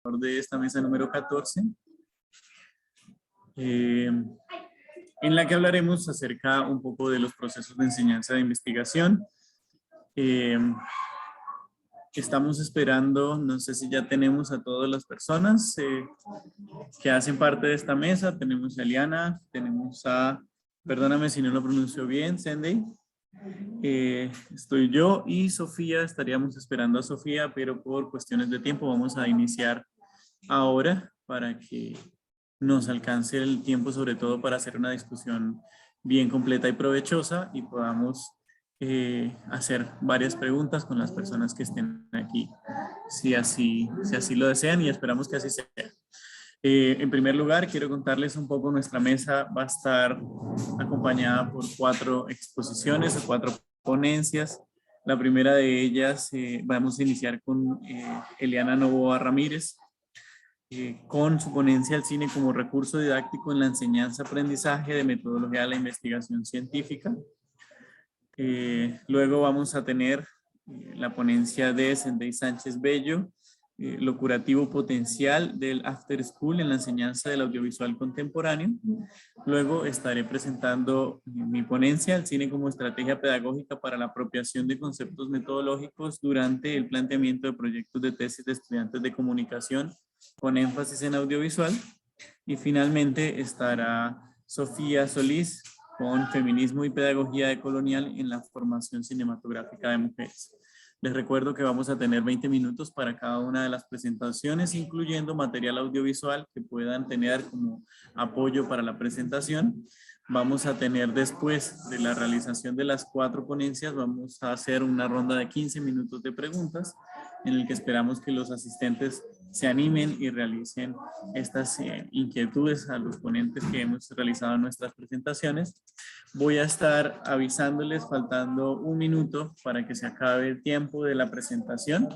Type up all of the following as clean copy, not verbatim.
de esta mesa número 14, en la que hablaremos acerca un poco de los procesos de enseñanza de investigación. Estamos esperando, no sé si ya tenemos a todas las personas que hacen parte de esta mesa. Tenemos a Eliana, tenemos a, perdóname si no lo pronuncio bien, Sendey. Estoy yo y Sofía. Estaríamos esperando a Sofía, pero por cuestiones de tiempo vamos a iniciar ahora para que nos alcance el tiempo, sobre todo para hacer una discusión bien completa y provechosa y podamos hacer varias preguntas con las personas que estén aquí, si así lo desean, y esperamos que así sea. En primer lugar, quiero contarles un poco. Nuestra mesa va a estar acompañada por 4 exposiciones o 4 ponencias. La primera de ellas, vamos a iniciar con Eliana Novoa Ramírez, con su ponencia al cine como recurso didáctico en la enseñanza-aprendizaje de metodología de la investigación científica. Luego vamos a tener la ponencia de Sendey Sánchez Bello, lo curativo potencial del After School en la enseñanza del audiovisual contemporáneo. Luego estaré presentando mi ponencia, el cine como estrategia pedagógica para la apropiación de conceptos metodológicos durante el planteamiento de proyectos de tesis de estudiantes de comunicación con énfasis en audiovisual. Y finalmente estará Sofía Solís con feminismo y pedagogía decolonial en la formación cinematográfica de mujeres. Les recuerdo que vamos a tener 20 minutos para cada una de las presentaciones, incluyendo material audiovisual que puedan tener como apoyo para la presentación. Vamos a tener, después de la realización de las 4 ponencias, vamos a hacer una ronda de 15 minutos de preguntas, en el que esperamos que los asistentes se animen y realicen estas inquietudes a los ponentes que hemos realizado en nuestras presentaciones. Voy a estar avisándoles faltando 1 minuto para que se acabe el tiempo de la presentación.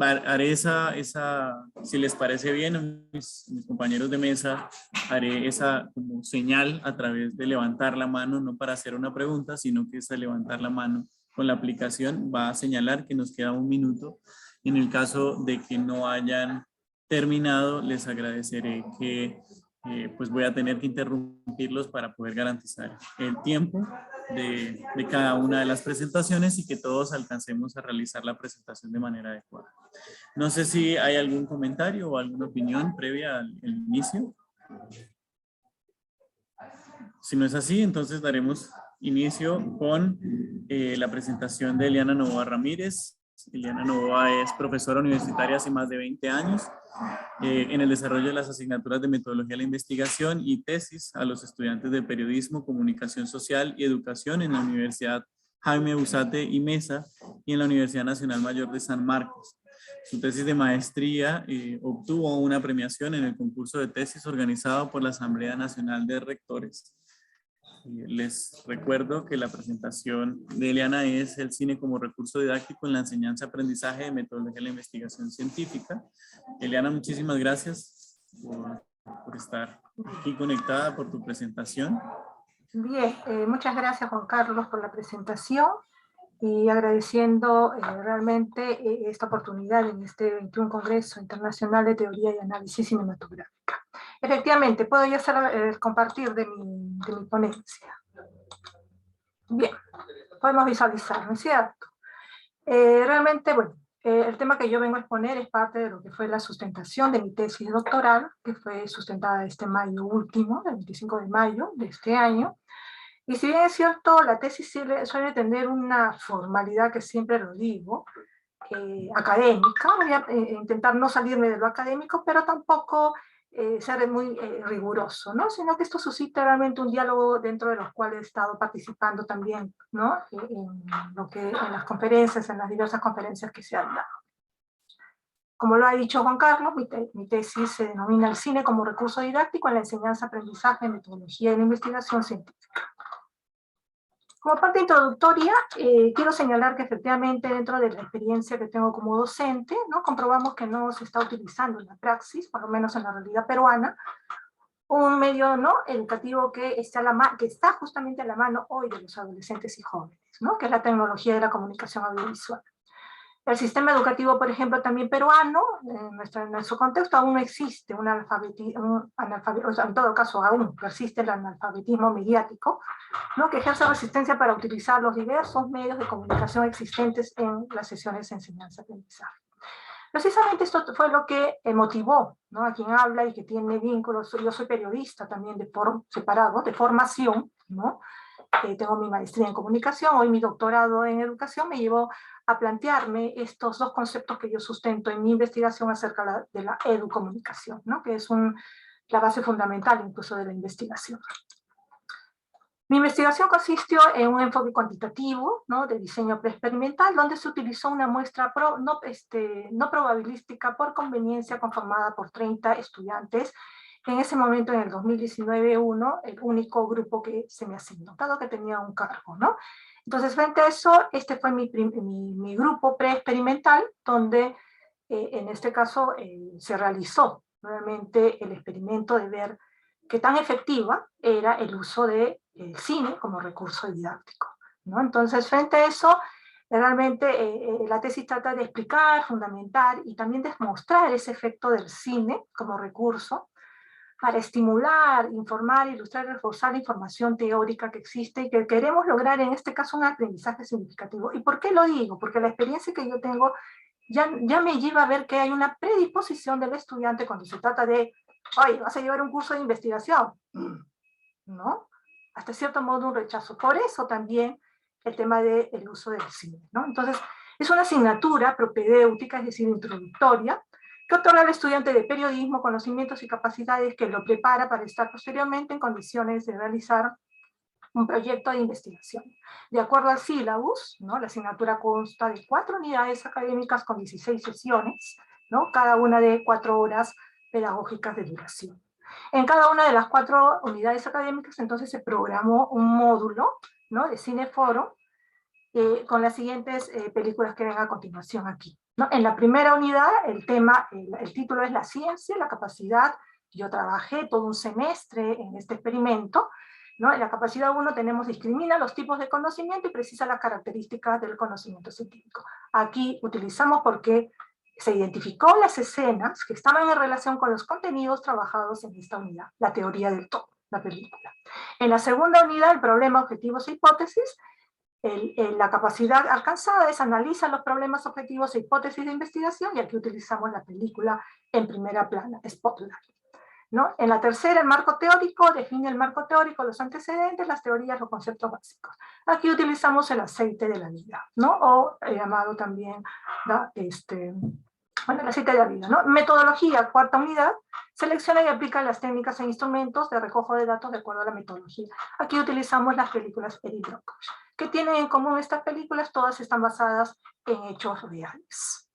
Haré si les parece bien, mis compañeros de mesa, haré esa como señal a través de levantar la mano, no para hacer una pregunta, sino que es levantar la mano con la aplicación, va a señalar que nos queda 1 minuto. En el caso de que no hayan terminado, les agradeceré que pues voy a tener que interrumpirlos para poder garantizar el tiempo de cada una de las presentaciones y que todos alcancemos a realizar la presentación de manera adecuada. No sé si hay algún comentario o alguna opinión previa al inicio. Si no es así, entonces daremos inicio con la presentación de Eliana Novoa Ramírez. Eliana Novoa es profesora universitaria hace más de 20 años en el desarrollo de las asignaturas de metodología de la investigación y tesis a los estudiantes de periodismo, comunicación social y educación en la Universidad Jaime Busate y Mesa y en la Universidad Nacional Mayor de San Marcos. Su tesis de maestría obtuvo una premiación en el concurso de tesis organizado por la Asamblea Nacional de Rectores. Les recuerdo que la presentación de Eliana es el cine como recurso didáctico en la enseñanza-aprendizaje de metodología de la investigación científica. Eliana, muchísimas gracias por estar aquí conectada, por tu presentación. Bien, muchas gracias Juan Carlos por la presentación y agradeciendo realmente esta oportunidad en este 21 Congreso Internacional de Teoría y Análisis Cinematográfica. Efectivamente, puedo ya compartir de mi ponencia. Bien, podemos visualizar, ¿no es cierto? Realmente, bueno, el tema que yo vengo a exponer es parte de lo que fue la sustentación de mi tesis doctoral, que fue sustentada este mayo último, el 25 de mayo de este año. Y si bien es cierto, la tesis suele tener una formalidad que siempre lo digo, académica, voy a intentar no salirme de lo académico, pero tampoco ser muy riguroso, ¿no? Sino que esto suscita realmente un diálogo dentro de los cuales he estado participando también, ¿no? En las conferencias, en las diversas conferencias que se han dado. Como lo ha dicho Juan Carlos, mi tesis se denomina el cine como recurso didáctico en la enseñanza, aprendizaje, metodología y la investigación científica. Como parte introductoria, quiero señalar que efectivamente dentro de la experiencia que tengo como docente, ¿no? Comprobamos que no se está utilizando en la praxis, por lo menos en la realidad peruana, un medio, ¿no? educativo que está justamente a la mano hoy de los adolescentes y jóvenes, ¿no? Que es la tecnología de la comunicación audiovisual. El sistema educativo, por ejemplo, también peruano, en nuestro contexto aún no existe un analfabetismo, o sea, en todo caso aún persiste el analfabetismo mediático, ¿no? Que ejerce resistencia para utilizar los diversos medios de comunicación existentes en las sesiones de enseñanza-aprendizaje. Precisamente esto fue lo que motivó, ¿no?, a quien habla y que tiene vínculos. Yo soy periodista también separado, de formación, ¿no? Tengo mi maestría en comunicación, hoy mi doctorado en educación me llevó a plantearme estos dos conceptos que yo sustento en mi investigación acerca de la educomunicación, ¿no?, que es la base fundamental incluso de la investigación. Mi investigación consistió en un enfoque cuantitativo, ¿no?, de diseño preexperimental, donde se utilizó una muestra no probabilística por conveniencia conformada por 30 estudiantes. En ese momento, en el 2019, el único grupo que se me asignó, dado que tenía un cargo, ¿no? Entonces, frente a eso, este fue mi grupo preexperimental, donde en este caso se realizó nuevamente el experimento de ver qué tan efectiva era el uso del cine como recurso didáctico, ¿no? Entonces, frente a eso, realmente la tesis trata de explicar, fundamentar y también demostrar ese efecto del cine como recurso para estimular, informar, ilustrar y reforzar la información teórica que existe y que queremos lograr, en este caso, un aprendizaje significativo. ¿Y por qué lo digo? Porque la experiencia que yo tengo ya me lleva a ver que hay una predisposición del estudiante cuando se trata de, oye, vas a llevar un curso de investigación, ¿no? Hasta cierto modo un rechazo. Por eso también el tema del uso del cine, ¿no? Entonces, es una asignatura propedéutica, es decir, introductoria, que otorga al estudiante de periodismo conocimientos y capacidades que lo prepara para estar posteriormente en condiciones de realizar un proyecto de investigación. De acuerdo al sílabus, ¿no?, la asignatura consta de 4 unidades académicas con 16 sesiones, ¿no?, cada una de 4 horas pedagógicas de duración. En cada una de las 4 unidades académicas, entonces, se programó un módulo, ¿no?, de cineforo, con las siguientes películas que ven a continuación aquí, ¿no? En la primera unidad, el título es la ciencia, la capacidad. Yo trabajé todo un semestre en este experimento, ¿no? En la capacidad 1 tenemos discrimina los tipos de conocimiento y precisa las características del conocimiento científico. Aquí utilizamos porque se identificó las escenas que estaban en relación con los contenidos trabajados en esta unidad, la teoría del todo, la película. En la segunda unidad, el problema, objetivos e hipótesis. La capacidad alcanzada es analizar los problemas, objetivos e hipótesis de investigación, y aquí utilizamos la película en primera plana, Spotlight, ¿no? En la tercera, el marco teórico, define el marco teórico, los antecedentes, las teorías, los conceptos básicos. Aquí utilizamos el aceite de la vida, ¿no? O llamado también, ¿no?, el aceite de la vida, ¿no? Metodología, cuarta unidad, selecciona y aplica las técnicas e instrumentos de recojo de datos de acuerdo a la metodología. Aquí utilizamos las películas Eddie Brockovich. ¿Qué tienen en común estas películas? Todas están basadas en hechos reales.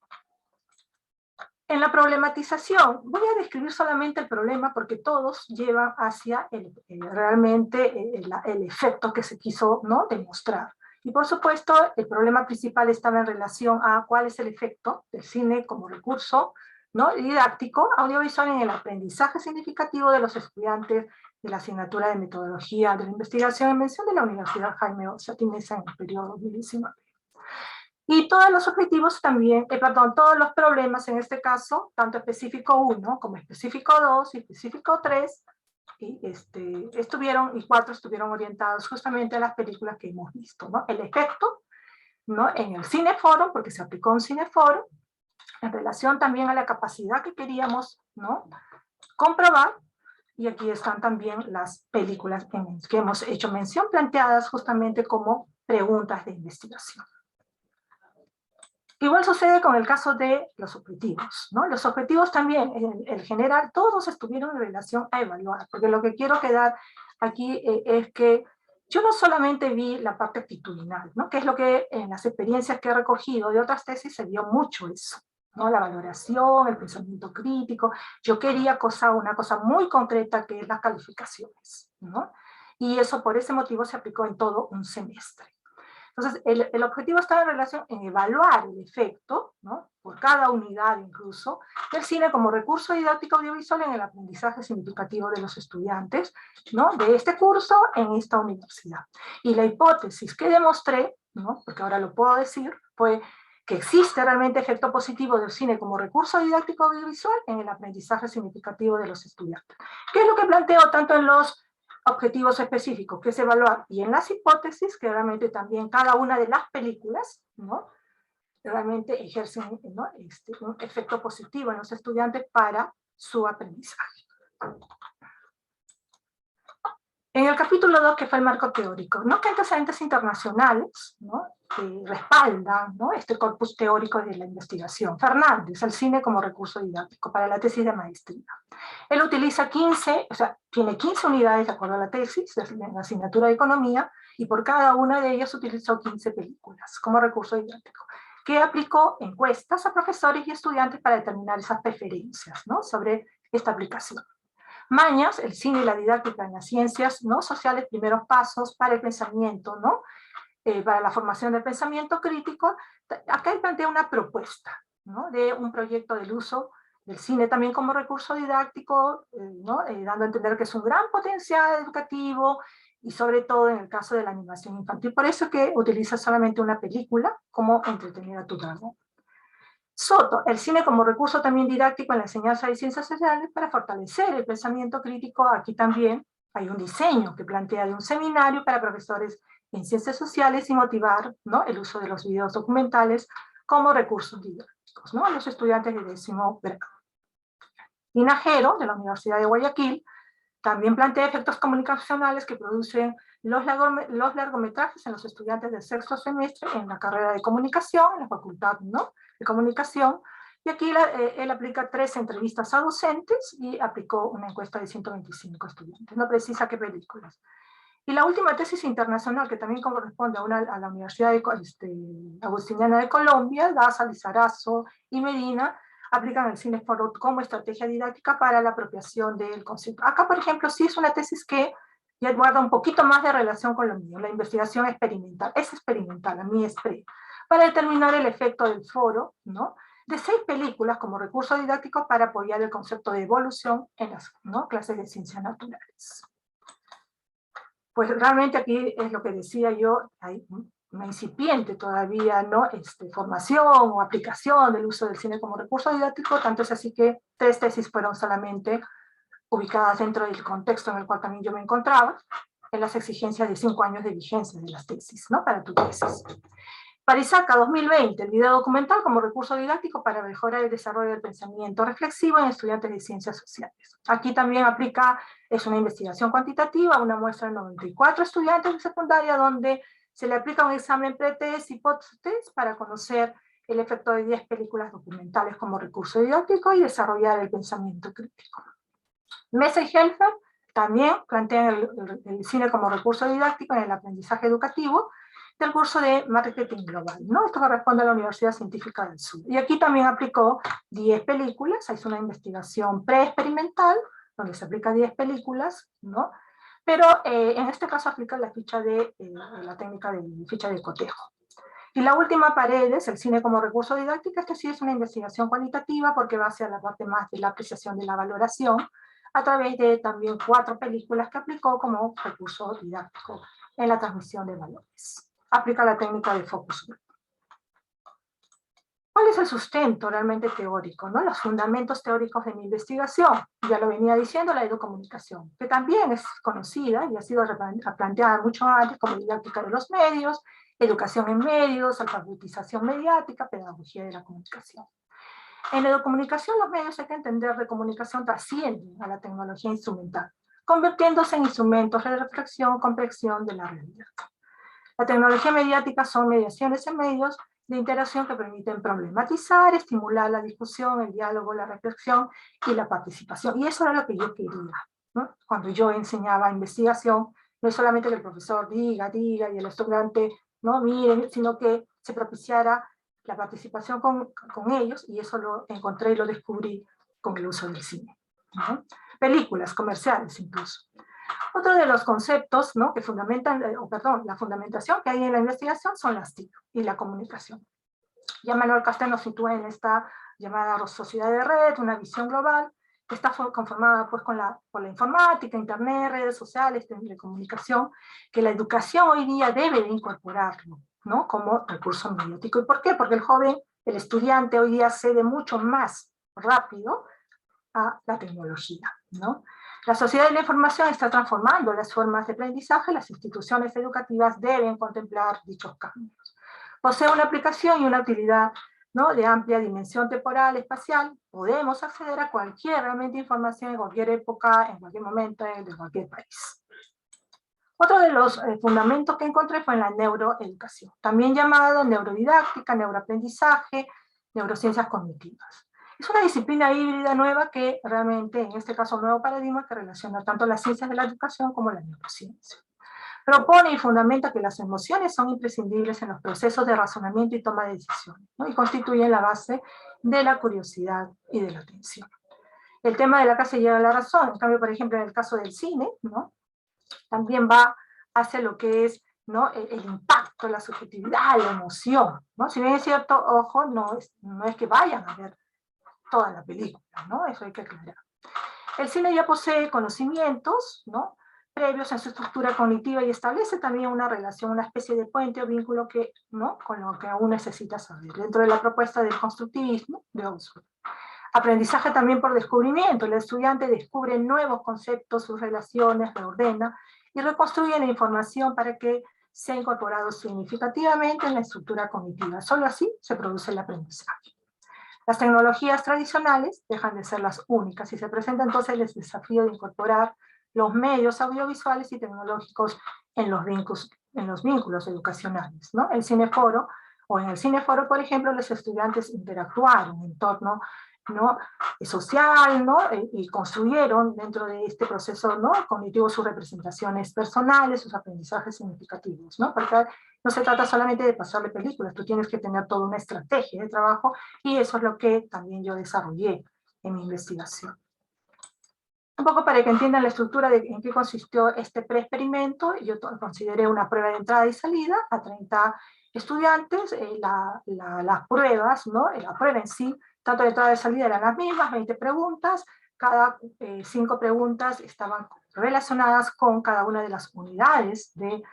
En la problematización, voy a describir solamente el problema porque todos llevan hacia realmente el efecto que se quiso, ¿no?, demostrar. Y por supuesto, el problema principal estaba en relación a cuál es el efecto del cine como recurso, ¿no?, didáctico, audiovisual en el aprendizaje significativo de los estudiantes de la asignatura de metodología de la investigación en mención de la Universidad Jaime Osatimesa en el periodo 2019. Y todos los objetivos también, todos los problemas en este caso, tanto específico 1 como específico 2 y específico 3, y 4 estuvieron orientados justamente a las películas que hemos visto, ¿no? El efecto, ¿no?, en el cineforo, porque se aplicó un cineforo, en relación también a la capacidad que queríamos, ¿no?, comprobar, y aquí están también las películas que hemos hecho mención, planteadas justamente como preguntas de investigación. Igual sucede con el caso de los objetivos, ¿no? Los objetivos también, en general, todos estuvieron en relación a evaluar, porque lo que quiero quedar aquí es que yo no solamente vi la parte actitudinal, ¿no?, que es lo que en las experiencias que he recogido de otras tesis se vio mucho eso, ¿no?, la valoración, el pensamiento crítico. Yo quería una cosa muy concreta, que es las calificaciones, ¿no? Y eso, por ese motivo, se aplicó en todo un semestre. Entonces, el objetivo estaba en relación en evaluar el efecto, ¿no?, por cada unidad incluso, del cine como recurso didáctico audiovisual en el aprendizaje significativo de los estudiantes, ¿no?, de este curso en esta universidad. Y la hipótesis que demostré, ¿no?, porque ahora lo puedo decir, fue que existe realmente efecto positivo del cine como recurso didáctico audiovisual en el aprendizaje significativo de los estudiantes. ¿Qué es lo que planteo tanto en los objetivos específicos, que es evaluar, y en las hipótesis, que realmente también cada una de las películas, ¿no?, realmente ejercen, ¿no?, un efecto positivo en los estudiantes para su aprendizaje. En el capítulo 2, que fue el marco teórico, ¿no?, que antecedentes internacionales, ¿no?, respaldan, ¿no?, este corpus teórico de la investigación. Fernández, el cine como recurso didáctico para la tesis de maestría. Él utiliza 15, o sea, tiene 15 unidades de acuerdo a la tesis, de la asignatura de economía, y por cada una de ellas utilizó 15 películas como recurso didáctico, que aplicó encuestas a profesores y estudiantes para determinar esas preferencias, ¿no?, sobre esta aplicación. Mañas, el cine y la didáctica en las ciencias, ¿no?, sociales, primeros pasos para el pensamiento, ¿no?, para la formación del pensamiento crítico. Acá él plantea una propuesta, ¿no?, de un proyecto del uso del cine también como recurso didáctico, ¿no?, dando a entender que es un gran potencial educativo, y sobre todo en el caso de la animación infantil. Por eso que utiliza solamente una película como entretenida tutor, ¿no? Soto, el cine como recurso también didáctico en la enseñanza de ciencias sociales para fortalecer el pensamiento crítico. Aquí también hay un diseño que plantea de un seminario para profesores en ciencias sociales y motivar, ¿no?, el uso de los videos documentales como recursos didácticos, ¿no?, a los estudiantes de 10º grado. Tinajero, de la Universidad de Guayaquil, también plantea efectos comunicacionales que producen los largometrajes en los estudiantes del 6º semestre en la carrera de comunicación, en la facultad, ¿no?, de comunicación, y aquí él aplica 3 entrevistas a docentes y aplicó una encuesta de 125 estudiantes, no precisa qué películas. Y la última tesis internacional, que también corresponde a la Universidad Agustiniana de Colombia, Daza, Lizarazo y Medina, aplican el cine como estrategia didáctica para la apropiación del concepto. Acá, por ejemplo, sí es una tesis que ya guarda un poquito más de relación con lo mío, la investigación experimental. Es experimental, a mí es para determinar el efecto del foro, ¿no?, de 6 películas como recurso didáctico para apoyar el concepto de evolución en las, ¿no?, clases de ciencias naturales. Pues realmente aquí es lo que decía yo, hay una incipiente todavía, ¿no?, formación o aplicación del uso del cine como recurso didáctico, tanto es así que 3 tesis fueron solamente ubicadas dentro del contexto en el cual también yo me encontraba, en las exigencias de 5 años de vigencia de las tesis, ¿no?, para tu tesis. Parisaca 2020, el video documental como recurso didáctico para mejorar el desarrollo del pensamiento reflexivo en estudiantes de ciencias sociales. Aquí también aplica, es una investigación cuantitativa, una muestra de 94 estudiantes de secundaria, donde se le aplica un examen pre-test y post-test para conocer el efecto de 10 películas documentales como recurso didáctico y desarrollar el pensamiento crítico. Mesa y Helfer también plantean el cine como recurso didáctico en el aprendizaje educativo del curso de Marketing Global, ¿no? Esto corresponde a la Universidad Científica del Sur. Y aquí también aplicó 10 películas, es una investigación preexperimental, donde se aplica 10 películas, ¿no? Pero en este caso aplica la ficha de, la técnica de ficha de cotejo. Y la última, Paredes, el cine como recurso didáctico. Esto sí es una investigación cualitativa porque va hacia la parte más de la apreciación de la valoración, a través de también 4 películas que aplicó como recurso didáctico en la transmisión de valores. Aplica la técnica de focus group. ¿Cuál es el sustento realmente teórico, ¿no? Los fundamentos teóricos de mi investigación. Ya lo venía diciendo, la educomunicación, que también es conocida y ha sido planteada mucho antes como didáctica de los medios, educación en medios, alfabetización mediática, pedagogía de la comunicación. En la educomunicación, los medios hay que entender de comunicación trascienden a la tecnología instrumental, convirtiéndose en instrumentos de reflexión, comprensión de la realidad. La tecnología mediática son mediaciones en medios de interacción que permiten problematizar, estimular la discusión, el diálogo, la reflexión y la participación. Y eso era lo que yo quería, ¿no? Cuando yo enseñaba investigación, no es solamente que el profesor diga, y el estudiante, no miren, sino que se propiciara la participación con ellos, y eso lo encontré y lo descubrí con el uso del cine, ¿no? Películas, comerciales incluso. Otro de los conceptos, ¿no?, que fundamentan, la fundamentación que hay en la investigación son las TIC y la comunicación. Ya Manuel Castells nos sitúa en esta llamada sociedad de red, una visión global, que está conformada pues por la informática, internet, redes sociales, telecomunicación, que la educación hoy día debe de incorporarlo, ¿no? Como recurso mediático. ¿Y por qué? Porque el joven, el estudiante hoy día cede mucho más rápido a la tecnología, ¿no? La sociedad de la información está transformando las formas de aprendizaje, las instituciones educativas deben contemplar dichos cambios. Posee una aplicación y una utilidad, ¿no?, de amplia dimensión temporal, espacial, podemos acceder a cualquier realmente información en cualquier época, en cualquier momento, de cualquier país. Otro de los fundamentos que encontré fue en la neuroeducación, también llamado neurodidáctica, neuroaprendizaje, neurociencias cognitivas. Es una disciplina híbrida nueva que realmente, en este caso, un nuevo paradigma que relaciona tanto las ciencias de la educación como la neurociencia. Propone y fundamenta que las emociones son imprescindibles en los procesos de razonamiento y toma de decisiones, ¿no? Y constituyen la base de la curiosidad y de la atención. El tema de la clase lleva la razón. En cambio, por ejemplo, en el caso del cine, ¿no?, también va hacia lo que es, ¿no?, el impacto, la subjetividad, la emoción, ¿no? Si bien es cierto, ojo, no es que vayan a ver toda la película, ¿no? Eso hay que aclarar. El cine ya posee conocimientos, ¿no?, previos en su estructura cognitiva y establece también una relación, una especie de puente o vínculo que, ¿no?, con lo que aún necesita saber, dentro de la propuesta del constructivismo de Oxford. Aprendizaje también por descubrimiento. El estudiante descubre nuevos conceptos, sus relaciones, reordena y reconstruye la información para que sea incorporado significativamente en la estructura cognitiva. Solo así se produce el aprendizaje. Las tecnologías tradicionales dejan de ser las únicas y se presenta entonces el desafío de incorporar los medios audiovisuales y tecnológicos en los vínculos educacionales, ¿no? El cineforo, o en el cineforo, por ejemplo, los estudiantes interactuaron en torno, ¿no?, social, ¿no?, y construyeron dentro de este proceso, ¿no?, cognitivo sus representaciones personales, sus aprendizajes significativos, ¿no? Porque no se trata solamente de pasarle películas, tú tienes que tener toda una estrategia de trabajo y eso es lo que también yo desarrollé en mi investigación. Un poco para que entiendan la estructura de en qué consistió este preexperimento, yo consideré una prueba de entrada y salida a 30 estudiantes, las pruebas, ¿no?, la prueba en sí, tanto de entrada y salida eran las mismas, 20 preguntas, cada 5 preguntas estaban relacionadas con cada una de las unidades del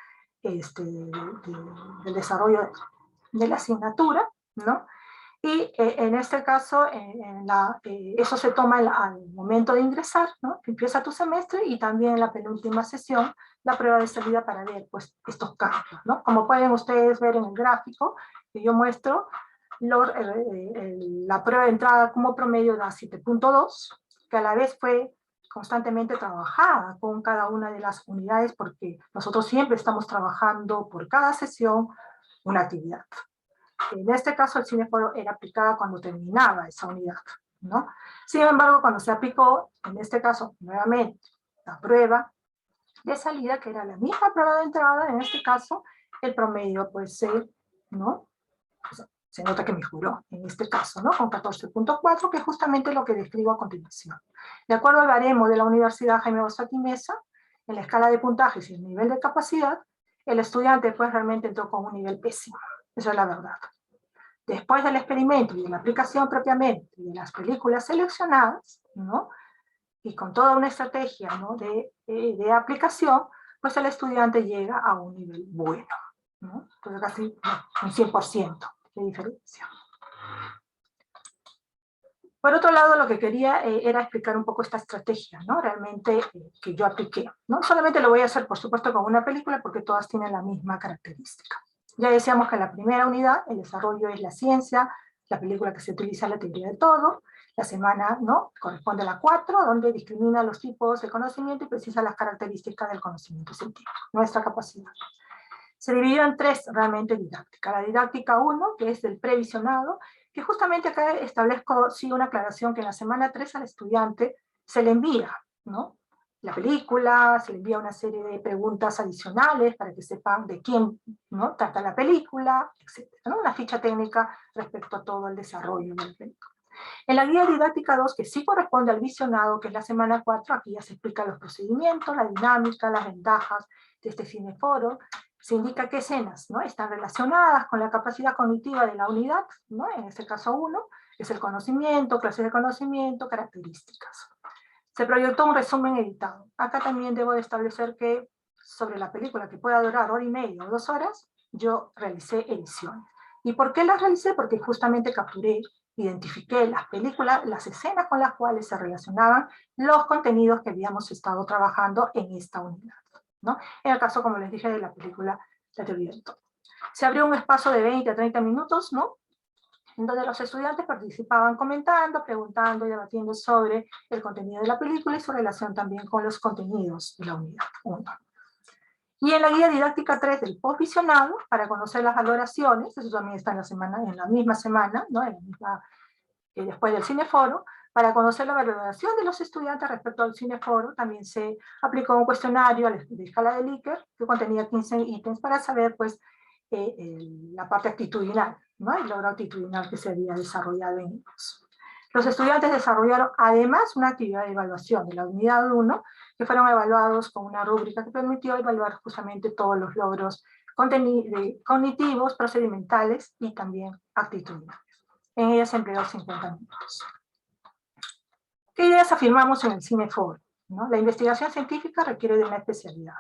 desarrollo de la asignatura, ¿no? Y en este caso, eso se toma al momento de ingresar, ¿no?, que empieza tu semestre, y también en la penúltima sesión, la prueba de salida para ver, pues, estos cambios, ¿no? Como pueden ustedes ver en el gráfico que yo muestro, la prueba de entrada como promedio da 7.2, que a la vez fue constantemente trabajada con cada una de las unidades, porque nosotros siempre estamos trabajando por cada sesión una actividad. En este caso, el cineforo era aplicada cuando terminaba esa unidad, ¿no? Sin embargo, cuando se aplicó, en este caso, nuevamente, la prueba de salida, que era la misma prueba de entrada, en este caso, el promedio, pues, ¿no?, pues, se nota que mejoró, en este caso, ¿no?, con 14.4, que es justamente lo que describo a continuación. De acuerdo al baremo de la Universidad Jaime Bausat y Mesa, en la escala de puntajes y el nivel de capacidad, el estudiante, pues, realmente entró con un nivel pésimo. Esa es la verdad. Después del experimento y de la aplicación propiamente de las películas seleccionadas, ¿no?, y con toda una estrategia, ¿no?, de aplicación, pues el estudiante llega a un nivel bueno, ¿no? Entonces casi un 100% de diferencia. Por otro lado, lo que quería era explicar un poco esta estrategia, ¿no?, realmente que yo apliqué. No solamente lo voy a hacer, por supuesto, con una película, porque todas tienen la misma característica. Ya decíamos que en la primera unidad el desarrollo es la ciencia, la película que se utiliza la teoría de todo. La semana, ¿no?, corresponde a la 4, donde discrimina los tipos de conocimiento y precisa las características del conocimiento científico, nuestra capacidad. Se dividió en 3 realmente didácticas. La didáctica 1, que es del previsionado, que justamente acá establezco, sí, una aclaración, que en la semana 3 al estudiante se le envía, ¿no?, la película, se le envía una serie de preguntas adicionales para que sepan de quién, ¿no?, trata la película, etc., ¿no?, una ficha técnica respecto a todo el desarrollo de la película. En la guía didáctica 2, que sí corresponde al visionado, que es la semana 4, aquí ya se explican los procedimientos, la dinámica, las ventajas de este cineforo, se indica qué escenas, ¿no?, están relacionadas con la capacidad cognitiva de la unidad, ¿no?, en este caso 1, es el conocimiento, clases de conocimiento, características. Se proyectó un resumen editado. Acá también debo de establecer que sobre la película, que pueda durar 1 hora y media o 2 horas, yo realicé ediciones. ¿Y por qué las realicé? Porque justamente capturé, identifiqué las películas, las escenas con las cuales se relacionaban los contenidos que habíamos estado trabajando en esta unidad, ¿no? En el caso, como les dije, de la película La teoría del todo. Se abrió un espacio de 20 a 30 minutos, ¿no?, en donde los estudiantes participaban comentando, preguntando y debatiendo sobre el contenido de la película y su relación también con los contenidos de la unidad 1. Y en la guía didáctica 3 del postvisionado, para conocer las valoraciones, eso también está en la misma semana, ¿no?, después del cineforo, para conocer la valoración de los estudiantes respecto al cineforo, también se aplicó un cuestionario de escala de Likert que contenía 15 ítems para saber, pues, la parte actitudinal, ¿no?, el logro actitudinal que se había desarrollado en ellos. Los estudiantes desarrollaron además una actividad de evaluación de la unidad 1, que fueron evaluados con una rúbrica que permitió evaluar justamente todos los logros cognitivos, procedimentales y también actitudinales. En ella se empleó 50 minutos. ¿Qué ideas afirmamos en el cineforo? ¿No? La investigación científica requiere de una especialidad.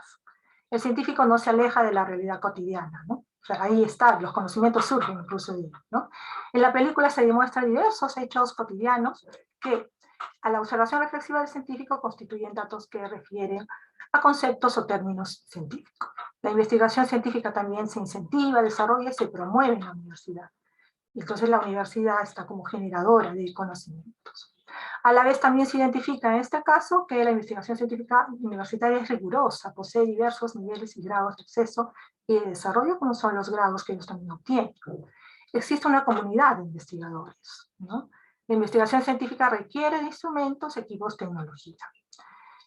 El científico no se aleja de la realidad cotidiana, ¿no? O sea, ahí está, los conocimientos surgen incluso de ello, ¿no? En la película se demuestran diversos hechos cotidianos que, a la observación reflexiva del científico, constituyen datos que refieren a conceptos o términos científicos. La investigación científica también se incentiva, desarrolla y se promueve en la universidad. Entonces la universidad está como generadora de conocimientos. A la vez también se identifica en este caso que la investigación científica universitaria es rigurosa, posee diversos niveles y grados de acceso y de desarrollo, como son los grados que ellos también obtienen. Existe una comunidad de investigadores, ¿no? La investigación científica requiere de instrumentos, equipos, tecnología.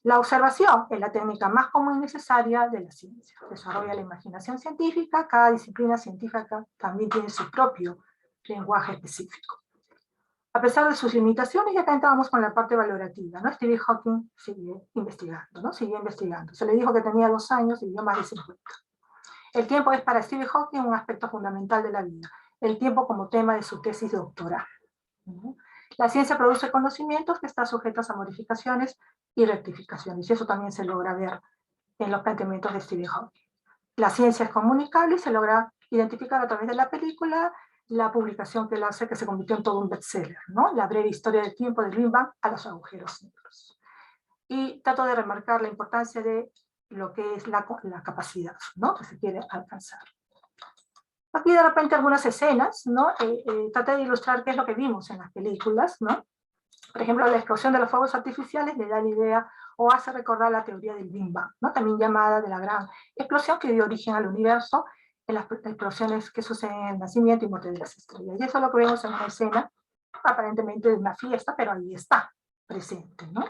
La observación es la técnica más común y necesaria de la ciencia. Desarrolla la imaginación científica, cada disciplina científica también tiene su propio lenguaje específico. A pesar de sus limitaciones, ya acá entramos con la parte valorativa, ¿no? Stephen Hawking sigue investigando, ¿no? Sigue investigando. Se le dijo que tenía 2 años y vivió más de 50. El tiempo es para Stephen Hawking un aspecto fundamental de la vida. El tiempo como tema de su tesis doctoral, ¿no? La ciencia produce conocimientos que están sujetos a modificaciones y rectificaciones, y eso también se logra ver en los planteamientos de Stephen Hawking. La ciencia es comunicable y se logra identificar a través de la película, la publicación que él hace, que se convirtió en todo un bestseller, ¿no? La breve historia del tiempo del Big Bang a los agujeros negros. Y trato de remarcar la importancia de lo que es la capacidad, ¿no?, que se quiere alcanzar. Aquí de repente algunas escenas, ¿no? Traté de ilustrar qué es lo que vimos en las películas, ¿no? Por ejemplo, la explosión de los fuegos artificiales le da la idea o hace recordar la teoría del Big Bang, ¿no?, también llamada de la gran explosión que dio origen al universo, en las explosiones que suceden en el nacimiento y muerte de las estrellas. Y eso es lo que vemos en una escena, aparentemente de una fiesta, pero ahí está, presente, ¿no?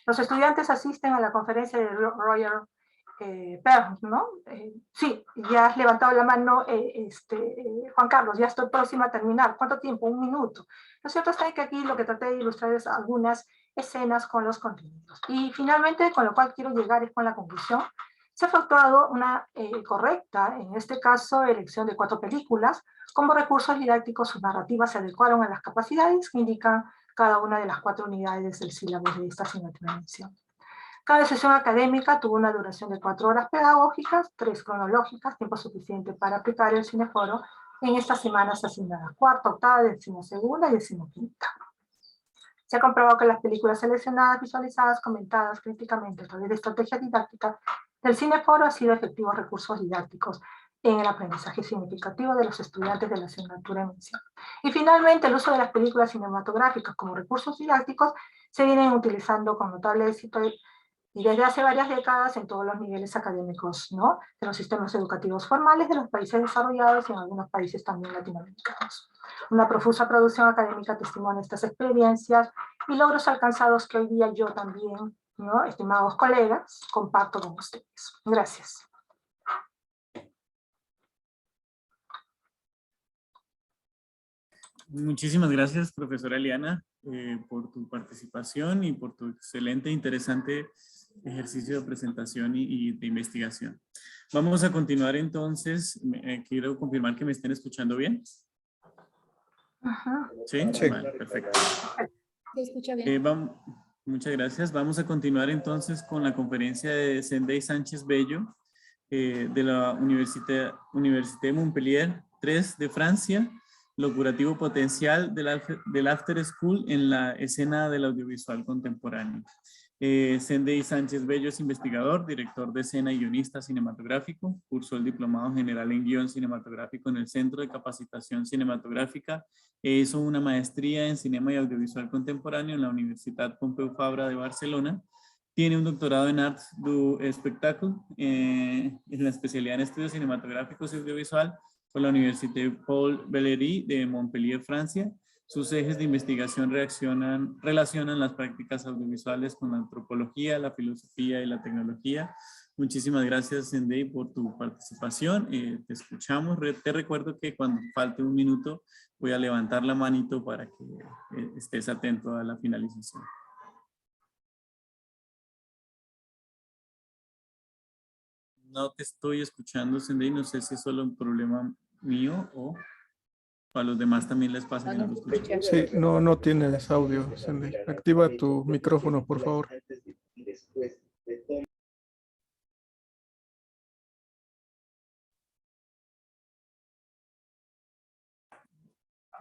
Los estudiantes asisten a la conferencia de Roger Perl, ¿no? Sí, ya has levantado la mano, Juan Carlos, ya estoy próxima a terminar. ¿Cuánto tiempo? 1 minuto. Lo cierto está que aquí lo que traté de ilustrar es algunas escenas con los contenidos. Y finalmente, con lo cual quiero llegar es con la conclusión. Se ha efectuado una correcta, en este caso, elección de 4 películas. Como recursos didácticos, sus narrativas se adecuaron a las capacidades que indican cada una de las 4 unidades del sílabo de esta asignatura de mención. Cada sesión académica tuvo una duración de 4 horas pedagógicas, 3 cronológicas, tiempo suficiente para aplicar el cineforo en estas semanas asignadas, 4ª, 8ª, 12ª y 15ª. Se ha comprobado que las películas seleccionadas, visualizadas, comentadas críticamente a través de estrategias didácticas del cineforo han sido efectivos recursos didácticos en el aprendizaje significativo de los estudiantes de la asignatura de mención. Y finalmente, el uso de las películas cinematográficas como recursos didácticos se vienen utilizando con notable éxito y desde hace varias décadas en todos los niveles académicos, ¿no?, de los sistemas educativos formales de los países desarrollados y en algunos países también latinoamericanos. Una profusa producción académica testimonia estas experiencias y logros alcanzados que hoy día yo también, ¿no?, estimados colegas, comparto con ustedes. Gracias. Muchísimas gracias, profesora Eliana, por tu participación y por tu excelente e interesante ejercicio de presentación y de investigación. Vamos a continuar entonces. Quiero confirmar que me estén escuchando bien. ¿Sí? Sí. Vale, perfecto. Se escucha bien. Muchas gracias. Vamos a continuar entonces con la conferencia de Sendai Sánchez Bello, de la Université Montpellier 3 de Francia, lo curativo potencial del After School en la escena del audiovisual contemporáneo. Sendey Sánchez Bello es investigador, director de escena y guionista cinematográfico, cursó el diplomado general en guión cinematográfico en el Centro de Capacitación Cinematográfica e hizo una maestría en cinema y audiovisual contemporáneo en la Universitat Pompeu Fabra de Barcelona. Tiene un doctorado en Arts du Spectacle en la especialidad en estudios cinematográficos y audiovisual por la Université Paul Valéry de Montpellier, Francia. Sus ejes de investigación relacionan las prácticas audiovisuales con la antropología, la filosofía y la tecnología. Muchísimas gracias, Sendey, por tu participación. Te escuchamos. Te recuerdo que cuando falte un minuto voy a levantar la manito para que estés atento a la finalización. No te estoy escuchando, Sendey. No sé si es solo un problema mío o a los demás también les pasa que no lo escuchan. Sí, no tienes audio, Sendey. Activa tu micrófono, por favor.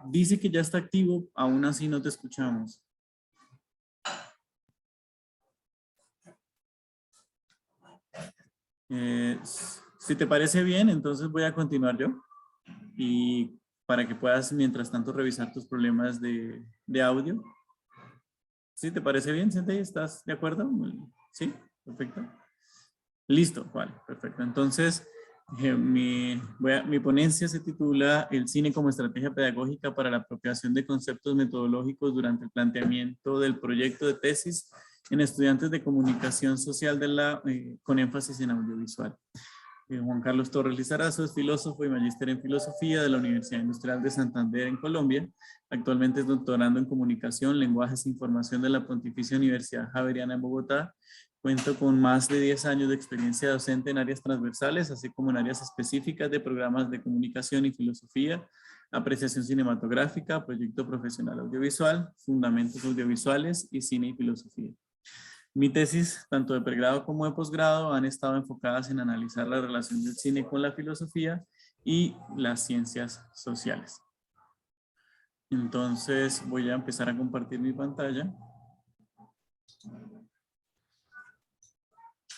Dice que ya está activo, aún así no te escuchamos. Si te parece bien, entonces voy a continuar yo. Y para que puedas, mientras tanto, revisar tus problemas de audio. ¿Sí te parece bien, Sendey? ¿Estás de acuerdo? Sí, perfecto. Listo, vale, perfecto. Entonces, mi ponencia se titula El cine como estrategia pedagógica para la apropiación de conceptos metodológicos durante el planteamiento del proyecto de tesis en estudiantes de comunicación social con énfasis en audiovisual. Juan Carlos Torres Lizarazo es filósofo y magíster en filosofía de la Universidad Industrial de Santander en Colombia. Actualmente es doctorando en comunicación, lenguajes e información de la Pontificia Universidad Javeriana en Bogotá. Cuento con más de 10 años de experiencia docente en áreas transversales, así como en áreas específicas de programas de comunicación y filosofía, apreciación cinematográfica, proyecto profesional audiovisual, fundamentos audiovisuales y cine y filosofía. Mi tesis, tanto de pregrado como de posgrado, han estado enfocadas en analizar la relación del cine con la filosofía y las ciencias sociales. Entonces voy a empezar a compartir mi pantalla.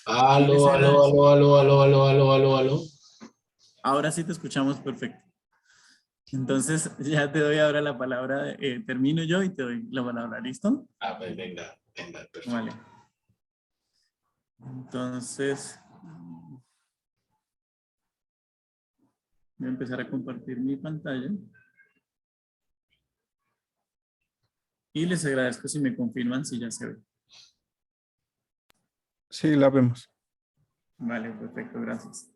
Aló. Ahora sí te escuchamos perfecto. Entonces ya te doy ahora la palabra, termino yo y te doy la palabra, ¿listo? Pues venga, perfecto. Vale. Entonces, voy a empezar a compartir mi pantalla. Y les agradezco si me confirman si ya se ve. Sí, la vemos. Vale, perfecto, gracias.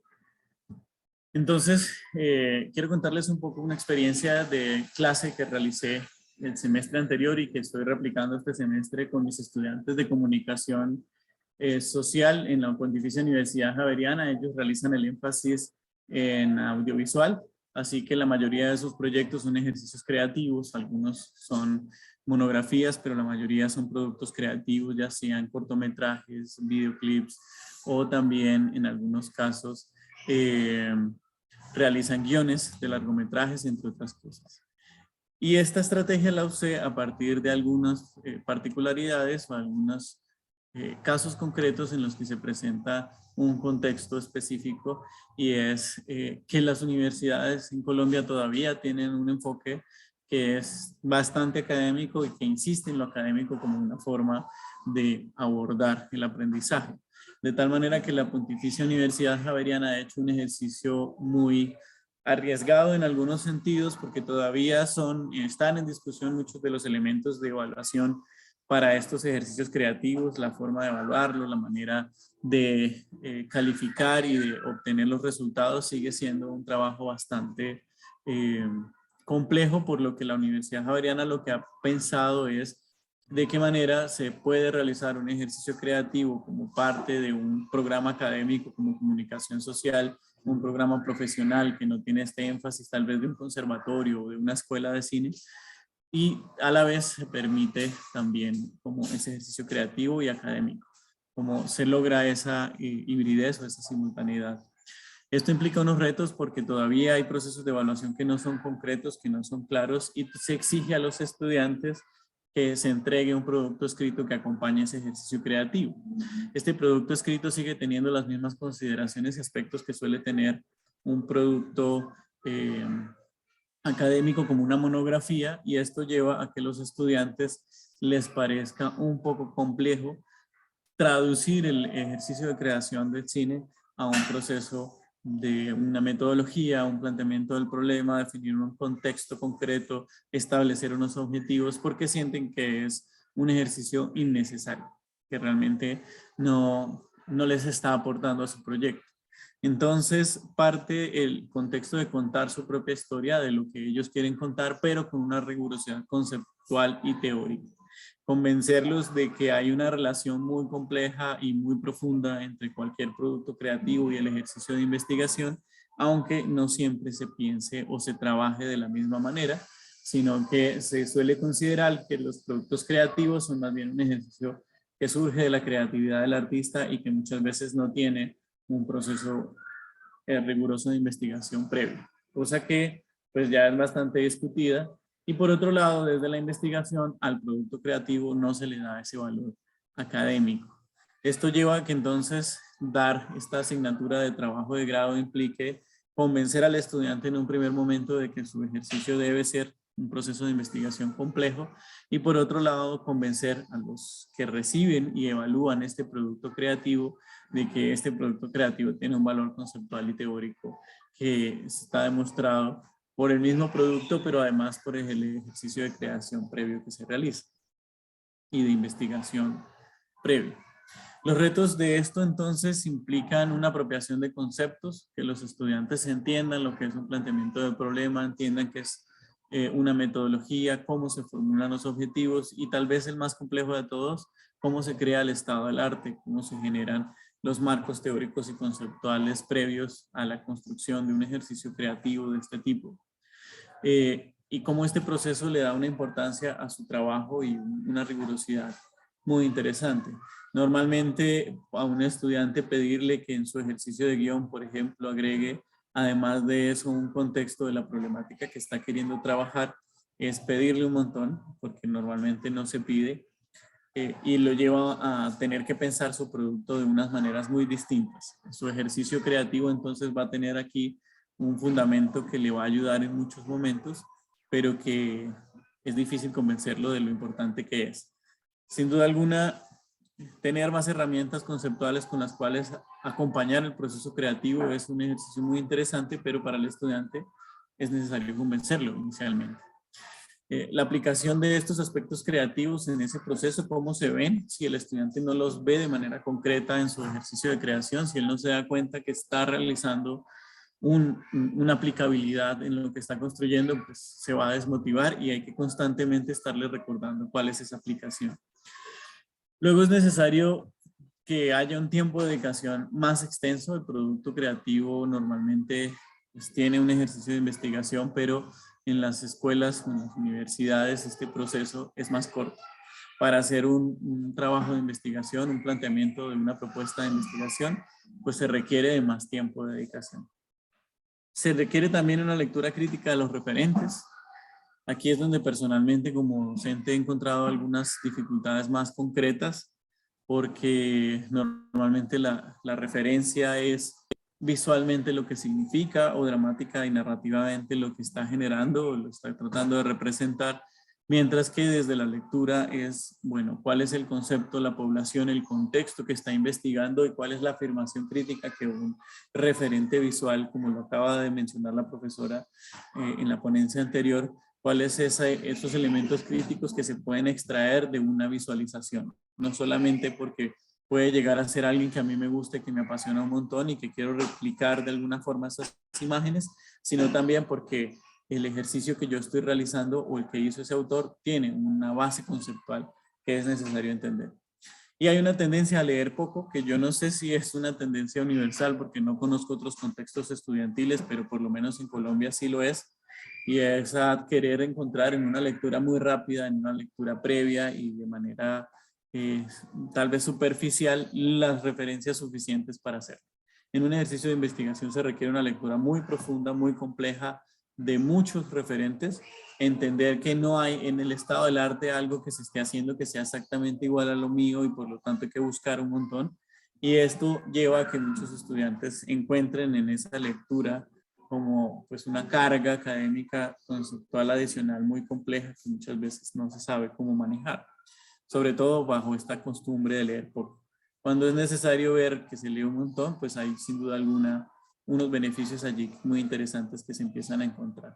Entonces, quiero contarles un poco una experiencia de clase que realicé el semestre anterior y que estoy replicando este semestre con mis estudiantes de comunicación social en la Pontificia Universidad Javeriana. Ellos realizan el énfasis en audiovisual, así que la mayoría de sus proyectos son ejercicios creativos, algunos son monografías, pero la mayoría son productos creativos, ya sean cortometrajes, videoclips o también en algunos casos realizan guiones de largometrajes, entre otras cosas. Y esta estrategia la usé a partir de algunas particularidades o algunos casos concretos en los que se presenta un contexto específico, y es que las universidades en Colombia todavía tienen un enfoque que es bastante académico y que insiste en lo académico como una forma de abordar el aprendizaje. De tal manera que la Pontificia Universidad Javeriana ha hecho un ejercicio muy arriesgado en algunos sentidos, porque todavía están en discusión muchos de los elementos de evaluación para estos ejercicios creativos, la forma de evaluarlo, la manera de calificar y de obtener los resultados sigue siendo un trabajo bastante complejo, por lo que la Universidad Javeriana lo que ha pensado es de qué manera se puede realizar un ejercicio creativo como parte de un programa académico como comunicación social, un programa profesional que no tiene este énfasis tal vez de un conservatorio o de una escuela de cine, y a la vez se permite también como ese ejercicio creativo y académico, como se logra esa hibridez o esa simultaneidad. Esto implica unos retos porque todavía hay procesos de evaluación que no son concretos, que no son claros, y se exige a los estudiantes que se entregue un producto escrito que acompañe ese ejercicio creativo. Este producto escrito sigue teniendo las mismas consideraciones y aspectos que suele tener un producto académico como una monografía, y esto lleva a que los estudiantes les parezca un poco complejo traducir el ejercicio de creación del cine a un proceso de una metodología, un planteamiento del problema, definir un contexto concreto, establecer unos objetivos, porque sienten que es un ejercicio innecesario, que realmente no les está aportando a su proyecto. Entonces, parte el contexto de contar su propia historia de lo que ellos quieren contar, pero con una rigurosidad conceptual y teórica. Convencerlos de que hay una relación muy compleja y muy profunda entre cualquier producto creativo y el ejercicio de investigación, aunque no siempre se piense o se trabaje de la misma manera, sino que se suele considerar que los productos creativos son más bien un ejercicio que surge de la creatividad del artista y que muchas veces no tiene un proceso riguroso de investigación previo, cosa que pues ya es bastante discutida. Y por otro lado, desde la investigación al producto creativo no se le da ese valor académico. Esto lleva a que entonces dar esta asignatura de trabajo de grado implique convencer al estudiante en un primer momento de que su ejercicio debe ser un proceso de investigación complejo, y por otro lado convencer a los que reciben y evalúan este producto creativo de que este producto creativo tiene un valor conceptual y teórico que está demostrado por el mismo producto, pero además por el ejercicio de creación previo que se realiza y de investigación previa. Los retos de esto entonces implican una apropiación de conceptos, que los estudiantes entiendan lo que es un planteamiento del problema, entiendan que es una metodología, cómo se formulan los objetivos, y tal vez el más complejo de todos, cómo se crea el estado del arte, cómo se generan los marcos teóricos y conceptuales previos a la construcción de un ejercicio creativo de este tipo. Y cómo este proceso le da una importancia a su trabajo y una rigurosidad muy interesante. Normalmente a un estudiante pedirle que en su ejercicio de guión, por ejemplo, agregue, además de eso, un contexto de la problemática que está queriendo trabajar, es pedirle un montón, porque normalmente no se pide, y lo lleva a tener que pensar su producto de unas maneras muy distintas. Su ejercicio creativo entonces va a tener aquí un fundamento que le va a ayudar en muchos momentos, pero que es difícil convencerlo de lo importante que es. Sin duda alguna, tener más herramientas conceptuales con las cuales acompañar el proceso creativo es un ejercicio muy interesante, pero para el estudiante es necesario convencerlo inicialmente. La aplicación de estos aspectos creativos en ese proceso, cómo se ven, si el estudiante no los ve de manera concreta en su ejercicio de creación, si él no se da cuenta que está realizando una aplicabilidad en lo que está construyendo, pues se va a desmotivar, y hay que constantemente estarle recordando cuál es esa aplicación. Luego es necesario que haya un tiempo de dedicación más extenso. El producto creativo normalmente pues, tiene un ejercicio de investigación, pero en las escuelas, en las universidades, este proceso es más corto. Para hacer un trabajo de investigación, un planteamiento de una propuesta de investigación, pues se requiere de más tiempo de dedicación. Se requiere también una lectura crítica de los referentes. Aquí es donde personalmente como docente he encontrado algunas dificultades más concretas, porque normalmente la referencia es visualmente lo que significa, o dramática y narrativamente lo que está generando o lo está tratando de representar, mientras que desde la lectura es, bueno, cuál es el concepto, la población, el contexto que está investigando, y cuál es la afirmación crítica que un referente visual, como lo acaba de mencionar la profesora en la ponencia anterior, cuáles esos elementos críticos que se pueden extraer de una visualización. No solamente porque puede llegar a ser alguien que a mí me guste, que me apasiona un montón y que quiero replicar de alguna forma esas imágenes, sino también porque el ejercicio que yo estoy realizando o el que hizo ese autor tiene una base conceptual que es necesario entender. Y hay una tendencia a leer poco, que yo no sé si es una tendencia universal, porque no conozco otros contextos estudiantiles, pero por lo menos en Colombia sí lo es, y es a querer encontrar en una lectura muy rápida, en una lectura previa y de manera tal vez superficial, las referencias suficientes para hacerlo. En un ejercicio de investigación se requiere una lectura muy profunda, muy compleja, de muchos referentes, entender que no hay en el estado del arte algo que se esté haciendo que sea exactamente igual a lo mío y por lo tanto hay que buscar un montón. Y esto lleva a que muchos estudiantes encuentren en esa lectura como pues una carga académica conceptual adicional muy compleja que muchas veces no se sabe cómo manejar, sobre todo bajo esta costumbre de leer poco. Cuando es necesario ver que se lee un montón, pues hay sin duda alguna unos beneficios allí muy interesantes que se empiezan a encontrar.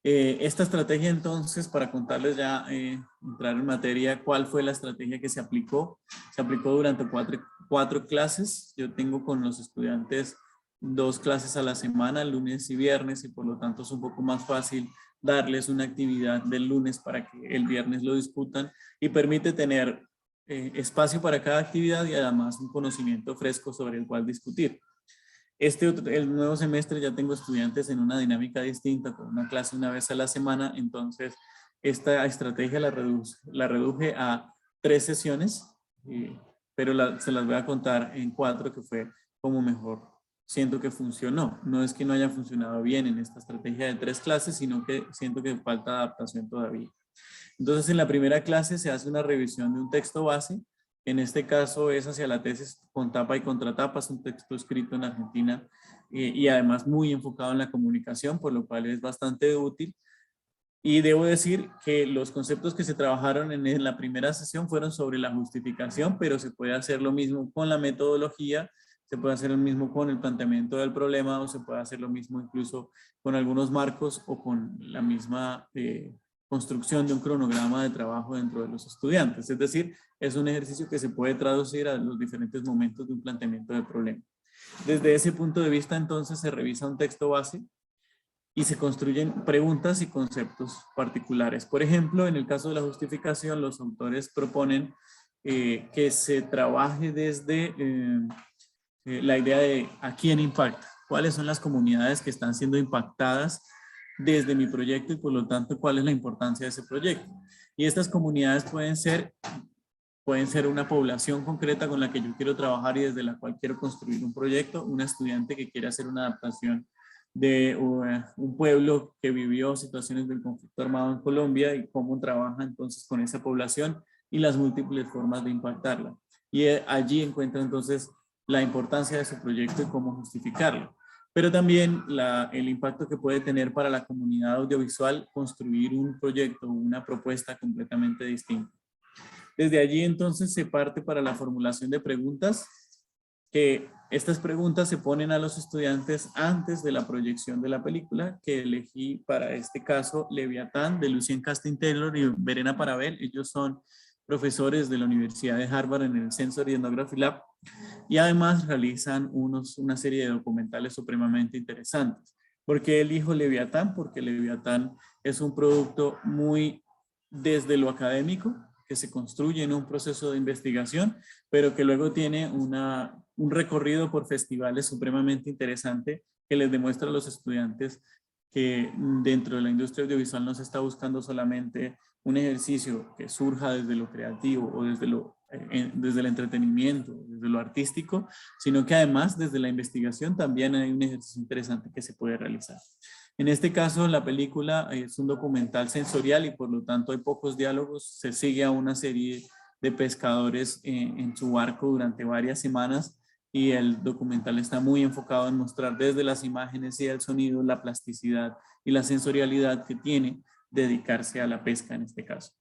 Esta estrategia entonces, para contarles ya, entrar en materia, ¿cuál fue la estrategia que se aplicó? Se aplicó durante cuatro clases. Yo tengo con los estudiantes 2 clases a la semana, lunes y viernes, y por lo tanto es un poco más fácil darles una actividad del lunes para que el viernes lo discutan y permite tener espacio para cada actividad y además un conocimiento fresco sobre el cual discutir. El nuevo semestre ya tengo estudiantes en una dinámica distinta, con una clase una vez a la semana, entonces esta estrategia la reduje a 3 sesiones, pero se las voy a contar en 4, que fue como mejor siento que funcionó. No es que no haya funcionado bien en esta estrategia de 3 clases, sino que siento que falta adaptación todavía. Entonces en la primera clase se hace una revisión de un texto base. En este caso es hacia la tesis con tapa y contratapa, es un texto escrito en Argentina y además muy enfocado en la comunicación, por lo cual es bastante útil. Y debo decir que los conceptos que se trabajaron en la primera sesión fueron sobre la justificación, pero se puede hacer lo mismo con la metodología, se puede hacer lo mismo con el planteamiento del problema o se puede hacer lo mismo incluso con algunos marcos o con la misma construcción de un cronograma de trabajo dentro de los estudiantes. Es decir, es un ejercicio que se puede traducir a los diferentes momentos de un planteamiento del problema. Desde ese punto de vista, entonces, se revisa un texto base y se construyen preguntas y conceptos particulares. Por ejemplo, en el caso de la justificación, los autores proponen que se trabaje desde la idea de a quién impacta, cuáles son las comunidades que están siendo impactadas desde mi proyecto y por lo tanto cuál es la importancia de ese proyecto. Y estas comunidades pueden ser una población concreta con la que yo quiero trabajar y desde la cual quiero construir un proyecto, un estudiante que quiere hacer una adaptación de un pueblo que vivió situaciones del conflicto armado en Colombia y cómo trabaja entonces con esa población y las múltiples formas de impactarla. Y allí encuentra entonces la importancia de su proyecto y cómo justificarlo. Pero también el impacto que puede tener para la comunidad audiovisual construir un proyecto, una propuesta completamente distinta. Desde allí entonces se parte para la formulación de preguntas, que estas preguntas se ponen a los estudiantes antes de la proyección de la película, que elegí para este caso Leviatán de Lucien Castin-Taylor y Verena Parabel. Ellos son profesores de la Universidad de Harvard en el Sensory Ethnography Lab y además realizan una serie de documentales supremamente interesantes. ¿Por qué elijo Leviatán? Porque Leviatán es un producto muy desde lo académico, que se construye en un proceso de investigación, pero que luego tiene un recorrido por festivales supremamente interesante que les demuestra a los estudiantes que dentro de la industria audiovisual no se está buscando solamente un ejercicio que surja desde lo creativo o desde el entretenimiento, desde lo artístico, sino que además desde la investigación también hay un ejercicio interesante que se puede realizar. En este caso, la película es un documental sensorial y por lo tanto hay pocos diálogos. Se sigue a una serie de pescadores en su barco durante varias semanas y el documental está muy enfocado en mostrar desde las imágenes y el sonido la plasticidad y la sensorialidad que tiene dedicarse a la pesca en este caso.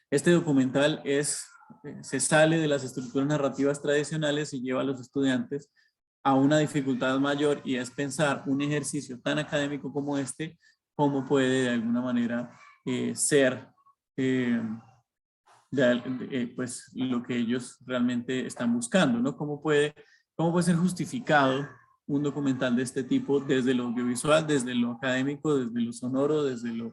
Este documental se sale de las estructuras narrativas tradicionales y lleva a los estudiantes a una dificultad mayor y es pensar un ejercicio tan académico como este, cómo puede de alguna manera ser pues lo que ellos realmente están buscando, ¿no? ¿Cómo puede ser justificado un documental de este tipo desde lo audiovisual, desde lo académico, desde lo sonoro, desde lo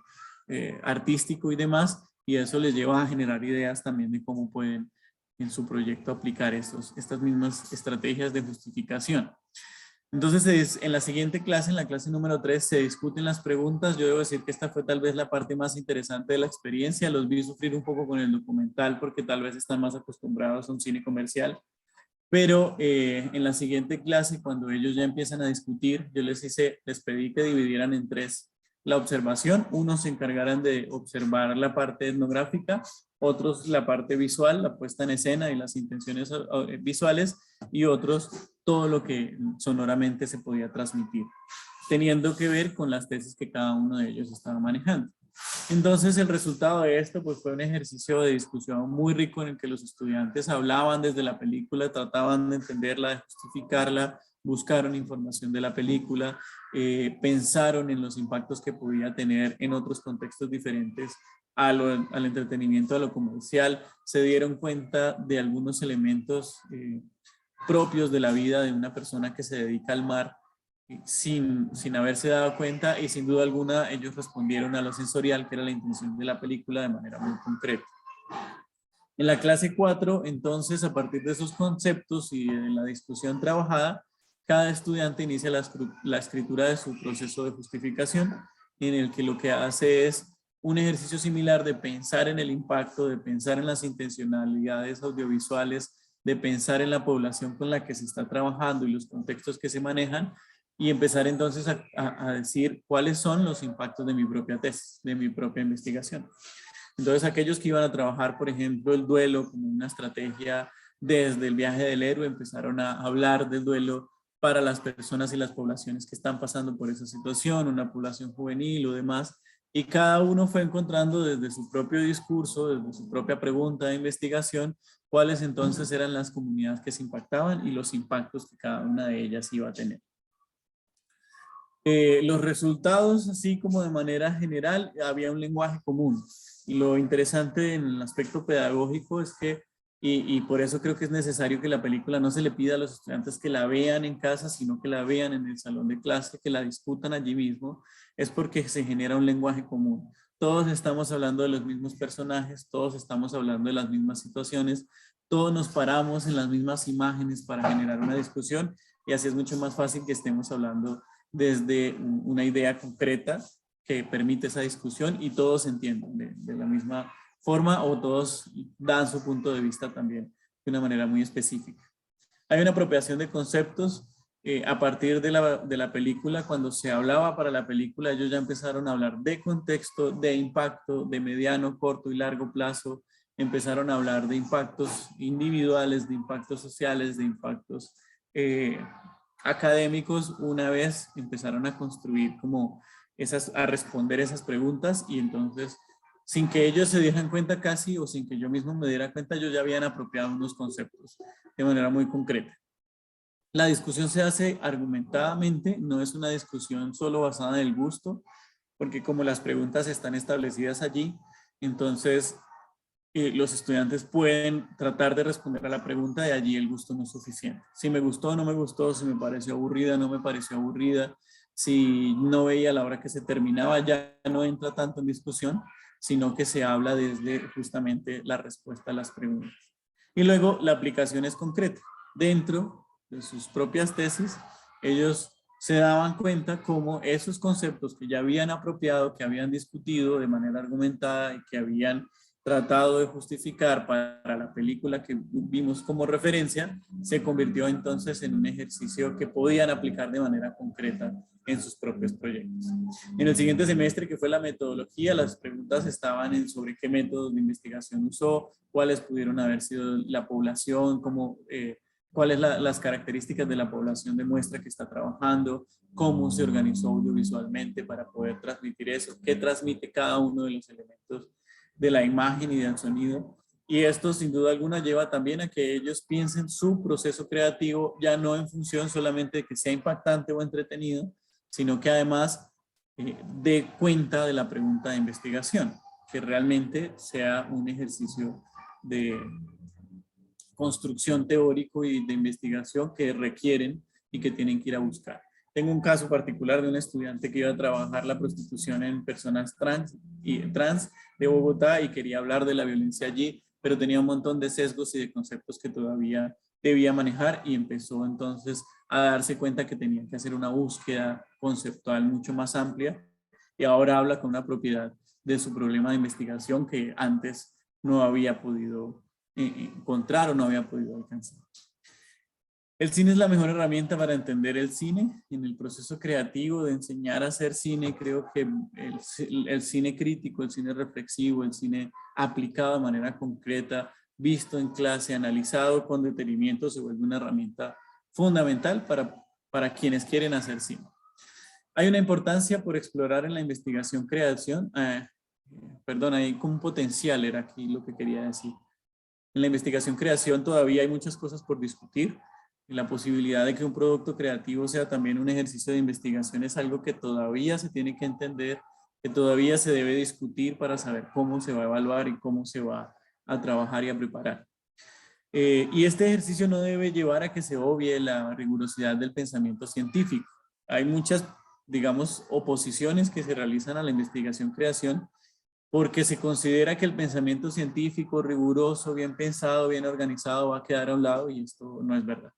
artístico y demás? Y eso les lleva a generar ideas también de cómo pueden en su proyecto aplicar estas mismas estrategias de justificación. Entonces, en la siguiente clase, en la clase número 3, se discuten las preguntas. Yo debo decir que esta fue tal vez la parte más interesante de la experiencia. Los vi sufrir un poco con el documental porque tal vez están más acostumbrados a un cine comercial. Pero en la siguiente clase, cuando ellos ya empiezan a discutir, yo les pedí que dividieran en tres la observación. Unos se encargaran de observar la parte etnográfica, otros la parte visual, la puesta en escena y las intenciones visuales, y otros todo lo que sonoramente se podía transmitir, teniendo que ver con las tesis que cada uno de ellos estaba manejando. Entonces el resultado de esto pues, fue un ejercicio de discusión muy rico en el que los estudiantes hablaban desde la película, trataban de entenderla, de justificarla, buscaron información de la película, pensaron en los impactos que podía tener en otros contextos diferentes al entretenimiento, a lo comercial, se dieron cuenta de algunos elementos propios de la vida de una persona que se dedica al mar sin haberse dado cuenta, y sin duda alguna ellos respondieron a lo sensorial, que era la intención de la película, de manera muy concreta. En la clase 4, entonces, a partir de esos conceptos y de la discusión trabajada, cada estudiante inicia la escritura de su proceso de justificación, en el que lo que hace es un ejercicio similar de pensar en el impacto, de pensar en las intencionalidades audiovisuales, de pensar en la población con la que se está trabajando y los contextos que se manejan, y empezar entonces a decir cuáles son los impactos de mi propia tesis, de mi propia investigación. Entonces aquellos que iban a trabajar, por ejemplo, el duelo como una estrategia desde el viaje del héroe, empezaron a hablar del duelo para las personas y las poblaciones que están pasando por esa situación, una población juvenil o demás, y cada uno fue encontrando desde su propio discurso, desde su propia pregunta de investigación, cuáles entonces eran las comunidades que se impactaban y los impactos que cada una de ellas iba a tener. Los resultados, así como de manera general, había un lenguaje común. Y lo interesante en el aspecto pedagógico es que, y por eso creo que es necesario que la película no se le pida a los estudiantes que la vean en casa, sino que la vean en el salón de clase, que la discutan allí mismo, es porque se genera un lenguaje común. Todos estamos hablando de los mismos personajes, todos estamos hablando de las mismas situaciones, todos nos paramos en las mismas imágenes para generar una discusión, y así es mucho más fácil que estemos hablando desde una idea concreta que permite esa discusión y todos entienden de la misma forma, o todos dan su punto de vista también de una manera muy específica. Hay una apropiación de conceptos a partir de la película. Cuando se hablaba para la película, ellos ya empezaron a hablar de contexto, de impacto, de mediano, corto y largo plazo. Empezaron a hablar de impactos individuales, de impactos sociales, de impactos académicos, una vez empezaron a construir como a responder esas preguntas, y entonces sin que ellos se dieran cuenta casi, o sin que yo mismo me diera cuenta, ellos ya habían apropiado unos conceptos de manera muy concreta. La discusión se hace argumentadamente, no es una discusión solo basada en el gusto, porque como las preguntas están establecidas allí, entonces los estudiantes pueden tratar de responder a la pregunta, y allí el gusto no es suficiente. Si me gustó o no me gustó, si me pareció aburrida o no me pareció aburrida, si no veía la hora que se terminaba, ya no entra tanto en discusión, sino que se habla desde justamente la respuesta a las preguntas. Y luego la aplicación es concreta. Dentro de sus propias tesis, ellos se daban cuenta cómo esos conceptos que ya habían apropiado, que habían discutido de manera argumentada y que habían tratado de justificar para la película que vimos como referencia, se convirtió entonces en un ejercicio que podían aplicar de manera concreta en sus propios proyectos. En el siguiente semestre, que fue la metodología, las preguntas estaban en sobre qué métodos de investigación usó, cuáles pudieron haber sido la población, cuáles las características de la población de muestra que está trabajando, cómo se organizó audiovisualmente para poder transmitir eso, qué transmite cada uno de los elementos de la imagen y del sonido. Y esto sin duda alguna lleva también a que ellos piensen su proceso creativo ya no en función solamente de que sea impactante o entretenido, sino que además dé cuenta de la pregunta de investigación, que realmente sea un ejercicio de construcción teórico y de investigación que requieren y que tienen que ir a buscar. Tengo un caso particular de un estudiante que iba a trabajar la prostitución en personas trans de Bogotá, y quería hablar de la violencia allí, pero tenía un montón de sesgos y de conceptos que todavía debía manejar, y empezó entonces a darse cuenta que tenía que hacer una búsqueda conceptual mucho más amplia, y ahora habla con una propiedad de su problema de investigación que antes no había podido encontrar o no había podido alcanzar. El cine es la mejor herramienta para entender el cine. En el proceso creativo de enseñar a hacer cine, creo que el cine crítico, el cine reflexivo, el cine aplicado de manera concreta, visto en clase, analizado con detenimiento, se vuelve una herramienta fundamental para quienes quieren hacer cine. Hay una importancia por explorar en la investigación-creación, hay como un potencial, era aquí lo que quería decir. En la investigación-creación todavía hay muchas cosas por discutir. La posibilidad de que un producto creativo sea también un ejercicio de investigación es algo que todavía se tiene que entender, que todavía se debe discutir para saber cómo se va a evaluar y cómo se va a trabajar y a preparar. Y este ejercicio no debe llevar a que se obvie la rigurosidad del pensamiento científico. Hay muchas, digamos, oposiciones que se realizan a la investigación-creación porque se considera que el pensamiento científico riguroso, bien pensado, bien organizado va a quedar a un lado y esto no es verdad.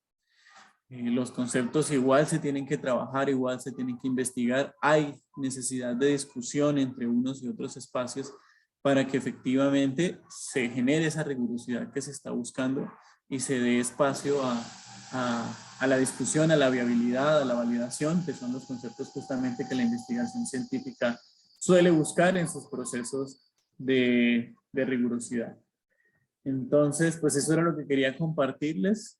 Los conceptos igual se tienen que trabajar, igual se tienen que investigar. Hay necesidad de discusión entre unos y otros espacios para que efectivamente se genere esa rigurosidad que se está buscando y se dé espacio a la discusión, a la viabilidad, a la validación, que son los conceptos justamente que la investigación científica suele buscar en sus procesos de rigurosidad. Entonces, pues eso era lo que quería compartirles.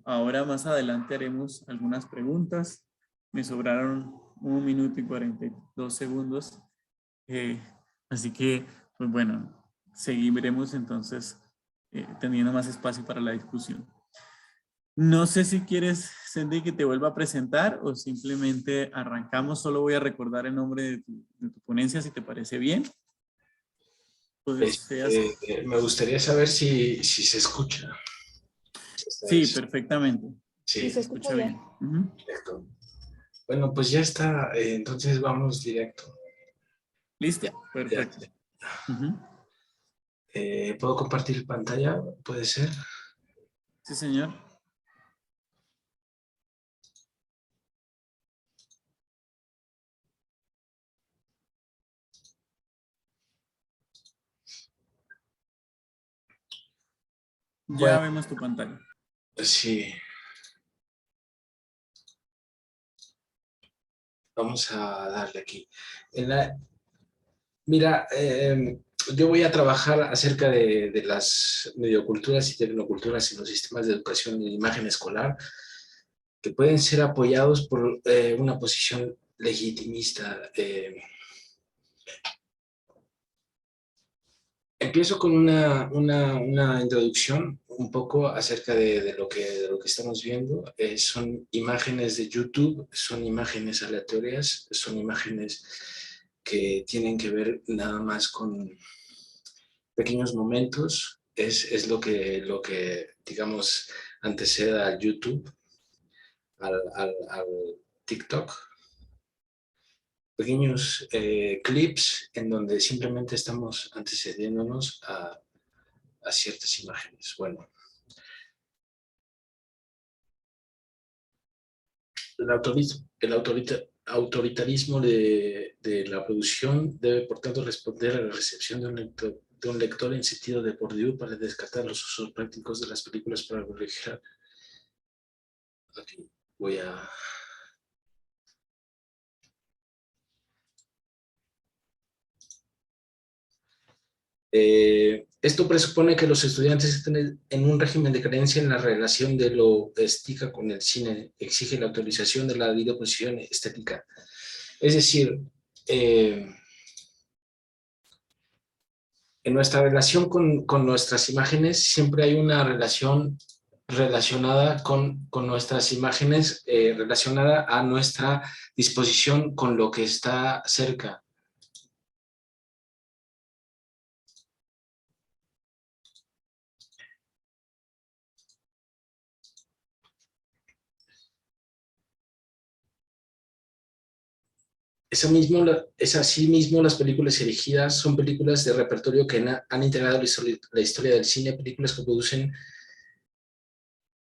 Ahora más adelante haremos algunas preguntas. Me sobraron 1 minuto y 42 segundos. Así que, pues bueno, seguiremos entonces teniendo más espacio para la discusión. No sé si quieres, Sandy, que te vuelva a presentar o simplemente arrancamos. Solo voy a recordar el nombre de tu ponencia, si te parece bien. Pues, me gustaría saber si se escucha. Sí, perfectamente. Sí, se escucha bien. Perfecto. Bueno, pues ya está. Entonces vamos directo. ¿Listo? Perfecto. ¿Puedo compartir pantalla? ¿Puede ser? Sí, señor. Ya vemos tu pantalla. Sí. Vamos a darle aquí. Mira, yo voy a trabajar acerca de las medioculturas y tecnoculturas en los sistemas de educación de imagen escolar que pueden ser apoyados por una posición legitimista. Empiezo con una introducción un poco acerca de lo que estamos viendo. Son imágenes de YouTube, son imágenes aleatorias, son imágenes que tienen que ver nada más con pequeños momentos. Es lo que digamos, antecede al YouTube, al TikTok. Pequeños clips en donde simplemente estamos antecediéndonos a ciertas imágenes. Bueno, el autoritarismo de la producción debe, por tanto, responder a la recepción de un lector en sentido de Bourdieu para descartar los usos prácticos de las películas para privilegiar. Aquí voy a... Esto presupone que los estudiantes estén en un régimen de creencia en la relación de lo estética con el cine. Exige la autorización de la videoposición estética. Es decir, en nuestra relación con nuestras imágenes siempre hay una relación relacionada con nuestras imágenes, relacionada a nuestra disposición con lo que está cerca. Es así mismo las películas elegidas son películas de repertorio que han integrado la historia del cine, películas que producen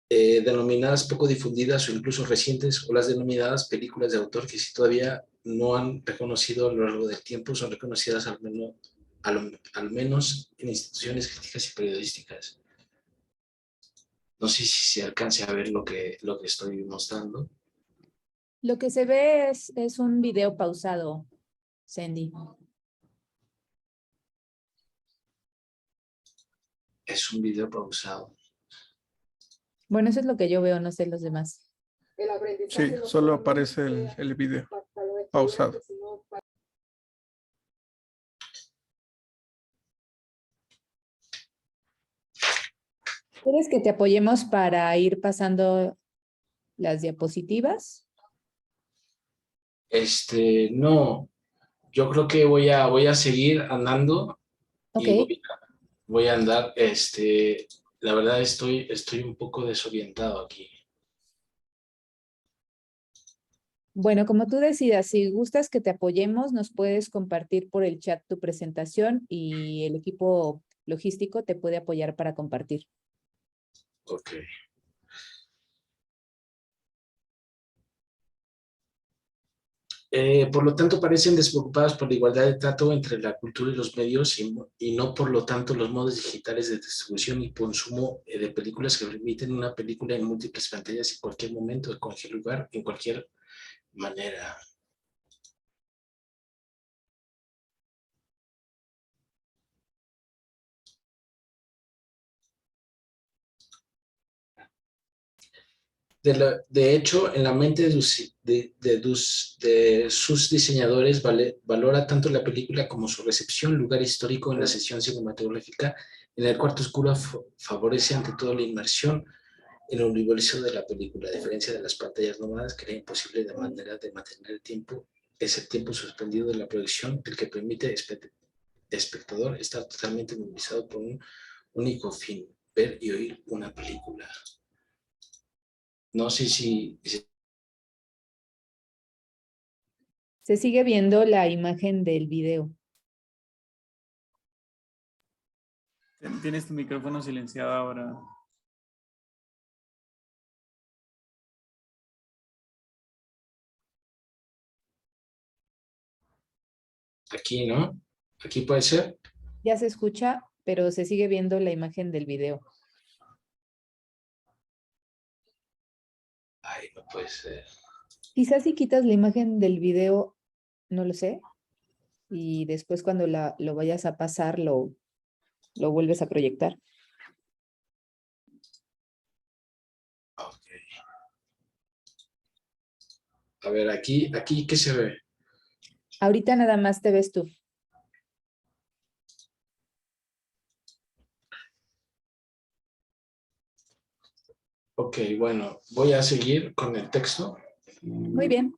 denominadas poco difundidas o incluso recientes, o las denominadas películas de autor que si todavía no han reconocido a lo largo del tiempo, son reconocidas al menos en instituciones críticas y periodísticas. No sé si se alcance a ver lo que estoy mostrando. Lo que se ve es un video pausado, Sandy. Es un video pausado. Bueno, eso es lo que yo veo, no sé los demás. Sí, solo aparece el video pausado. ¿Quieres que te apoyemos para ir pasando las diapositivas? No, yo creo que voy a seguir andando Ok. y voy a andar, la verdad estoy un poco desorientado aquí. Bueno, como tú decidas, si gustas que te apoyemos, nos puedes compartir por el chat tu presentación y el equipo logístico te puede apoyar para compartir. Ok. Por lo tanto, parecen despreocupados por la igualdad de trato entre la cultura y los medios y no, por lo tanto, los modos digitales de distribución y consumo de películas que permiten una película en múltiples pantallas en cualquier momento, en cualquier lugar, en cualquier manera. De hecho, en la mente de sus diseñadores valora tanto la película como su recepción, lugar histórico en la sesión cinematográfica. En el cuarto oscuro favorece ante todo la inmersión en el universo de la película, a diferencia de las pantallas nómadas, que era imposible de manera de mantener el tiempo, es el tiempo suspendido de la proyección, el que permite al espectador estar totalmente movilizado por un único fin, ver y oír una película. No sé si Se sigue viendo la imagen del video. Tienes tu micrófono silenciado ahora. aquí, ¿no? Aquí puede ser. Ya se escucha, pero se sigue viendo la imagen del video. Ay, no puede ser. Quizás si quitas la imagen del video, no lo sé, y después cuando lo vayas a pasar, lo vuelves a proyectar. Ok. A ver, aquí, ¿qué se ve? Ahorita nada más te ves tú. Ok, bueno, voy a seguir con el texto. Muy bien.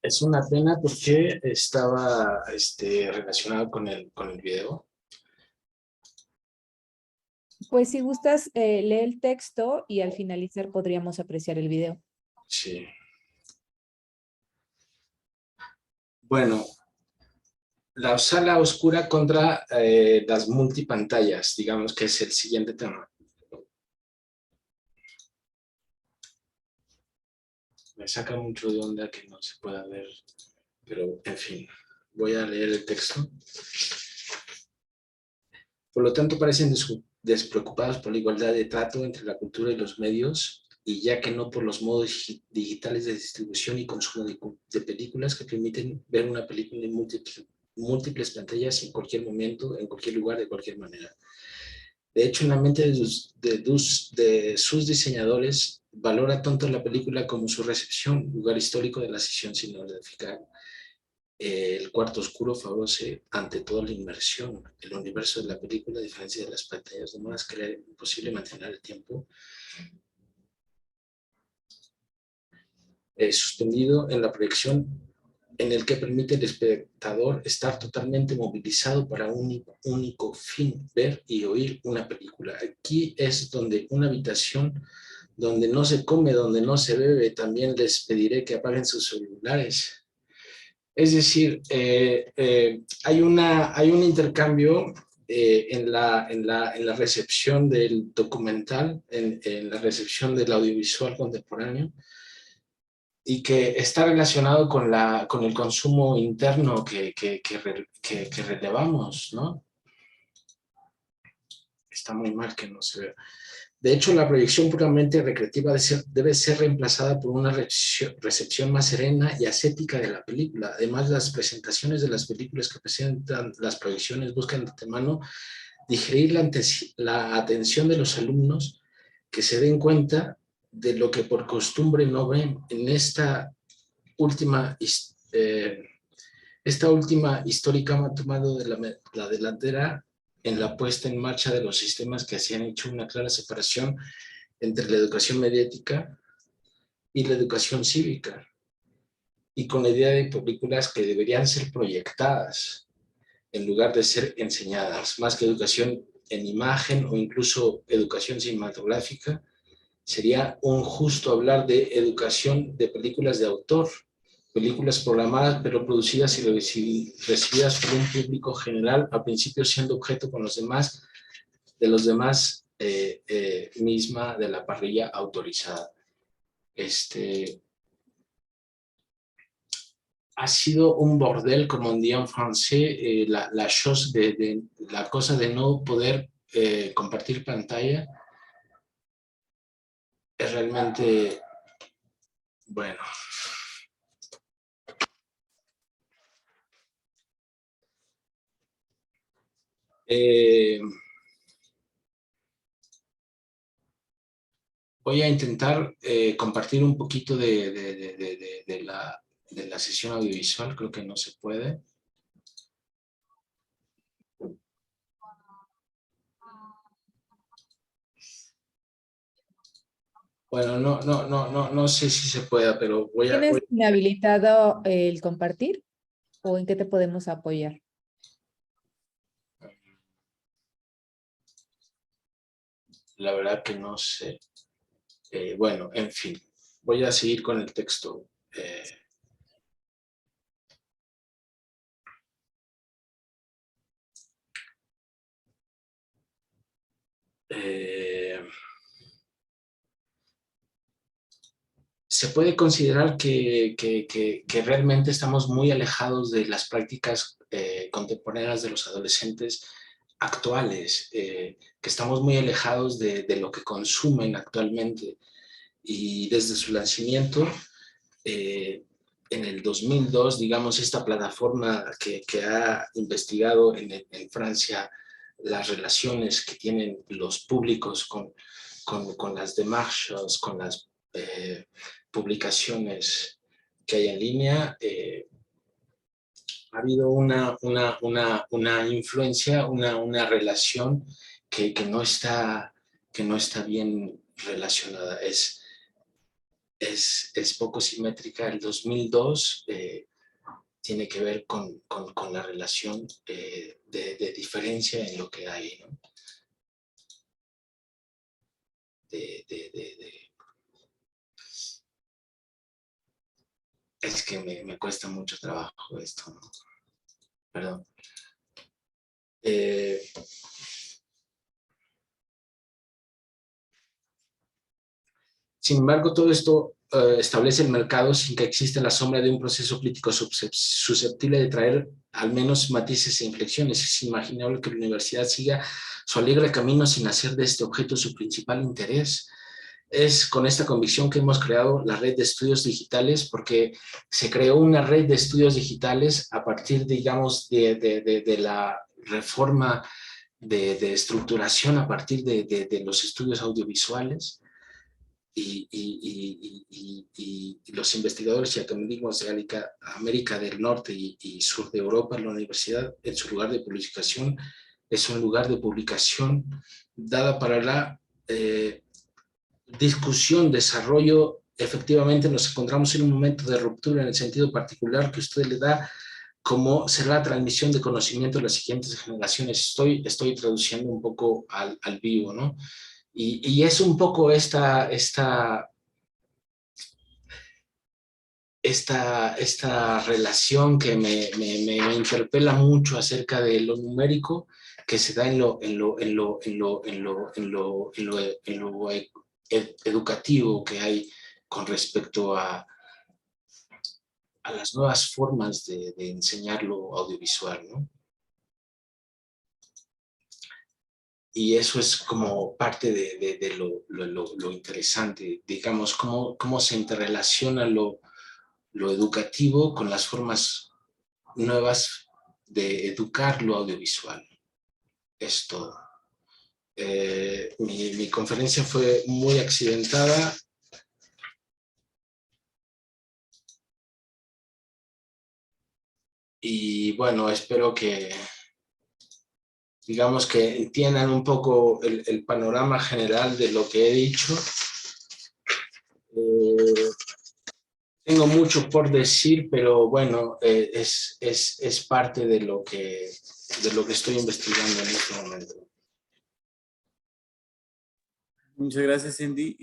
Es una pena porque estaba relacionado con el video. Pues si gustas, lee el texto y al finalizar podríamos apreciar el video. Sí. Bueno, la sala oscura contra las multipantallas, digamos que es el siguiente tema. Me saca mucho de onda que no se pueda ver, pero en fin, voy a leer el texto. Por lo tanto, parecen despreocupados por la igualdad de trato entre la cultura y los medios, y ya que no por los modos digitales de distribución y consumo de películas que permiten ver una película en múltiples pantallas en cualquier momento, en cualquier lugar, de cualquier manera. De hecho, en la mente de sus diseñadores, valora tanto la película como su recepción, lugar histórico de la sesión cinematográfica. El cuarto oscuro favorece ante todo la inmersión. El universo de la película, a diferencia de las pantallas nómadas, que era imposible mantener el tiempo suspendido en la proyección, en el que permite al espectador estar totalmente movilizado para un único fin, ver y oír una película. Aquí es donde una habitación donde no se come, donde no se bebe, también les pediré que apaguen sus celulares. Es decir, hay un intercambio en la recepción del documental, en la recepción del audiovisual contemporáneo, y que está relacionado con el consumo interno que relevamos, ¿no? Está muy mal que no se vea. De hecho, la proyección puramente recreativa debe ser reemplazada por una recepción más serena y ascética de la película. Además, las presentaciones de las películas que presentan las proyecciones buscan de antemano digerir la atención de los alumnos, que se den cuenta de lo que por costumbre no ven. En esta última histórica ha tomado la delantera en la puesta en marcha de los sistemas que hacían hecho una clara separación entre la educación mediática y la educación cívica, y con la idea de películas que deberían ser proyectadas en lugar de ser enseñadas. Más que educación en imagen o incluso educación cinematográfica, sería un justo hablar de educación de películas de autor, películas programadas pero producidas y recibidas por un público general, al principio siendo objeto con los demás, misma de la parrilla autorizada. Ha sido un bordel, como on dit en francés, la cosa de no poder compartir pantalla. Es realmente, bueno. Voy a intentar compartir un poquito de la sesión audiovisual. Creo que no se puede. Bueno, no sé si se pueda, pero ¿Tienes inhabilitado el compartir o en qué te podemos apoyar? La verdad que no sé. Bueno, en fin, voy a seguir con el texto. Se puede considerar que realmente estamos muy alejados de las prácticas contemporáneas de los adolescentes actuales, que estamos muy alejados de lo que consumen actualmente. Y desde su lanzamiento, en el 2002, digamos, esta plataforma que ha investigado en Francia las relaciones que tienen los públicos con las demarches, con las publicaciones que hay en línea, ha habido una influencia, una relación que no está bien relacionada. Es poco simétrica. El 2002 tiene que ver con la relación de diferencia en lo que hay, ¿no? Es que me cuesta mucho trabajo esto, ¿no? Perdón. Sin embargo, todo esto establece el mercado sin que exista la sombra de un proceso político susceptible de traer al menos matices e inflexiones. Es inimaginable que la universidad siga su alegre camino sin hacer de este objeto su principal interés. Es con esta convicción que hemos creado la red de estudios digitales, porque se creó una red de estudios digitales a partir, digamos, de la reforma de estructuración a partir de los estudios audiovisuales. Y los investigadores y académicos de América del Norte y sur de Europa, la universidad, en su lugar de publicación, es un lugar de publicación dada para la discusión, desarrollo. Efectivamente nos encontramos en un momento de ruptura en el sentido particular que usted le da, como será la transmisión de conocimiento de las siguientes generaciones. Estoy traduciendo un poco al vivo, ¿no? Y es un poco esta relación que me interpela mucho acerca de lo numérico que se da en lo educativo que hay con respecto a las nuevas formas de enseñar lo audiovisual, ¿no? y eso es como parte de lo interesante, digamos, cómo se interrelaciona lo educativo con las formas nuevas de educar lo audiovisual. Es todo. Mi conferencia fue muy accidentada. Y bueno, espero que, digamos, que entiendan un poco el panorama general de lo que he dicho. Tengo mucho por decir, pero bueno, es parte de lo que estoy investigando en este momento. Muchas gracias, Cindy.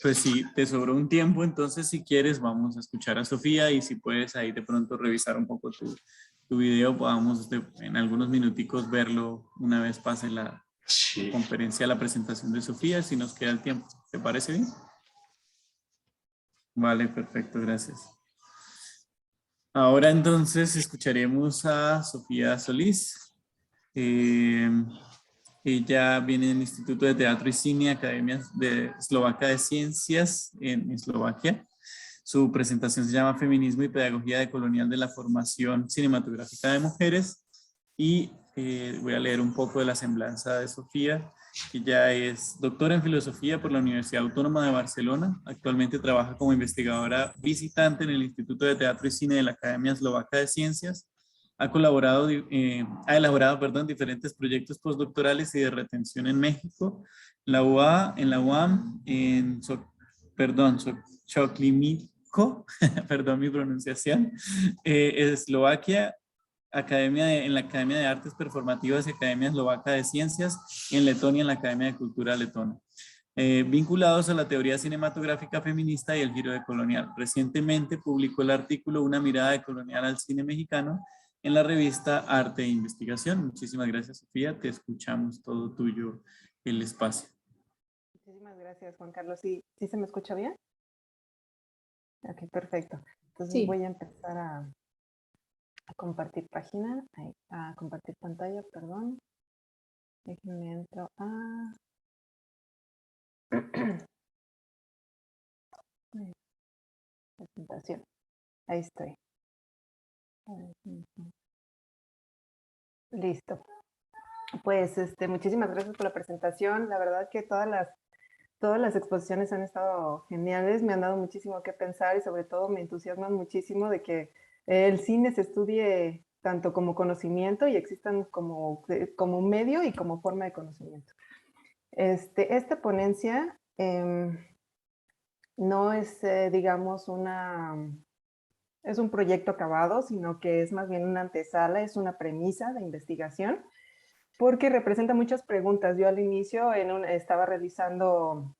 Pues sí, te sobró un tiempo, entonces si quieres vamos a escuchar a Sofía y si puedes ahí de pronto revisar un poco tu video, podamos en algunos minuticos verlo una vez pase la Sí. conferencia, la presentación de Sofía, si nos queda el tiempo. ¿Te parece bien? Vale, perfecto, gracias. Ahora entonces escucharemos a Sofía Solís. Ella viene del Instituto de Teatro y Cine, Academia de Eslovaca de Ciencias en Eslovaquia. Su presentación se llama Feminismo y Pedagogía Decolonial de la Formación Cinematográfica de Mujeres. Y voy a leer un poco de la semblanza de Sofía. Ella es doctora en Filosofía por la Universidad Autónoma de Barcelona. Actualmente trabaja como investigadora visitante en el Instituto de Teatro y Cine de la Academia Eslovaca de Ciencias. Ha elaborado diferentes proyectos postdoctorales y de retención en México, en la UAM, en Xochimilco, perdón mi pronunciación, Eslovaquia, en la Academia de Artes Performativas y Academia Eslovaca de Ciencias, y en Letonia, en la Academia de Cultura Letona. Vinculados a la teoría cinematográfica feminista y el giro decolonial. Recientemente publicó el artículo Una mirada decolonial al cine mexicano en la revista Arte e Investigación. Muchísimas gracias, Sofía. Te escuchamos, todo tuyo el espacio. Muchísimas gracias, Juan Carlos. ¿Sí se me escucha bien? Ok, perfecto. Entonces Sí. voy a empezar a compartir página, a compartir pantalla, perdón. Déjenme entro a... presentación. Ahí estoy. Listo. Pues muchísimas gracias por la presentación. La verdad que todas las exposiciones han estado geniales, me han dado muchísimo que pensar y sobre todo me entusiasman muchísimo de que el cine se estudie tanto como conocimiento y existan como medio y como forma de conocimiento. Esta ponencia no es, digamos, es un proyecto acabado, sino que es más bien una antesala, es una premisa de investigación, porque representa muchas preguntas. Yo al inicio estaba realizando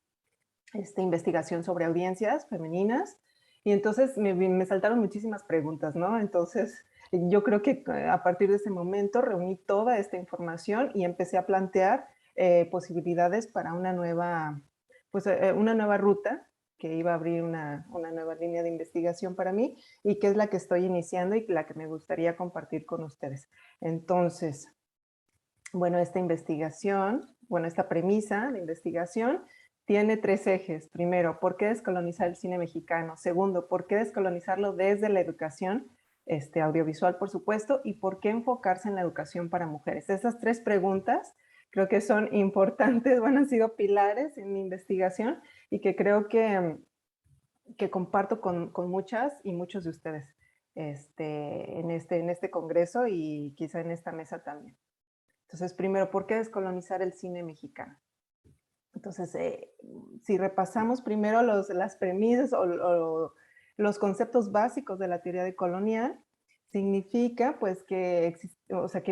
investigación sobre audiencias femeninas y entonces me saltaron muchísimas preguntas, ¿no? Entonces yo creo que a partir de ese momento reuní toda esta información y empecé a plantear posibilidades para una nueva ruta que iba a abrir una nueva línea de investigación para mí y que es la que estoy iniciando y la que me gustaría compartir con ustedes. Entonces, bueno, esta premisa de investigación tiene 3 ejes. Primero, ¿por qué descolonizar el cine mexicano? Segundo, ¿por qué descolonizarlo desde la educación audiovisual, por supuesto? ¿Y por qué enfocarse en la educación para mujeres? Esas 3 preguntas creo que son importantes, han sido pilares en mi investigación y que creo que comparto con muchas y muchos de ustedes en este congreso y quizá en esta mesa también. Entonces, primero, ¿por qué descolonizar el cine mexicano? Entonces, si repasamos primero las premisas o los conceptos básicos de la teoría decolonial, significa pues que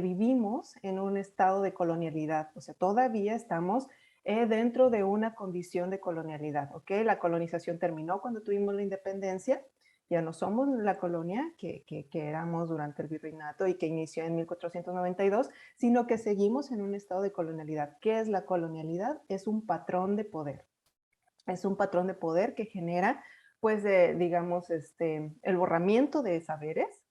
vivimos en un estado de colonialidad, o sea, todavía estamos dentro de una condición de colonialidad, ¿ok? La colonización terminó cuando tuvimos la independencia, ya no somos la colonia que éramos durante el virreinato y que inició en 1492, sino que seguimos en un estado de colonialidad. ¿Qué es la colonialidad? Es un patrón de poder. Es un patrón de poder que genera, pues, digamos, el borramiento de saberes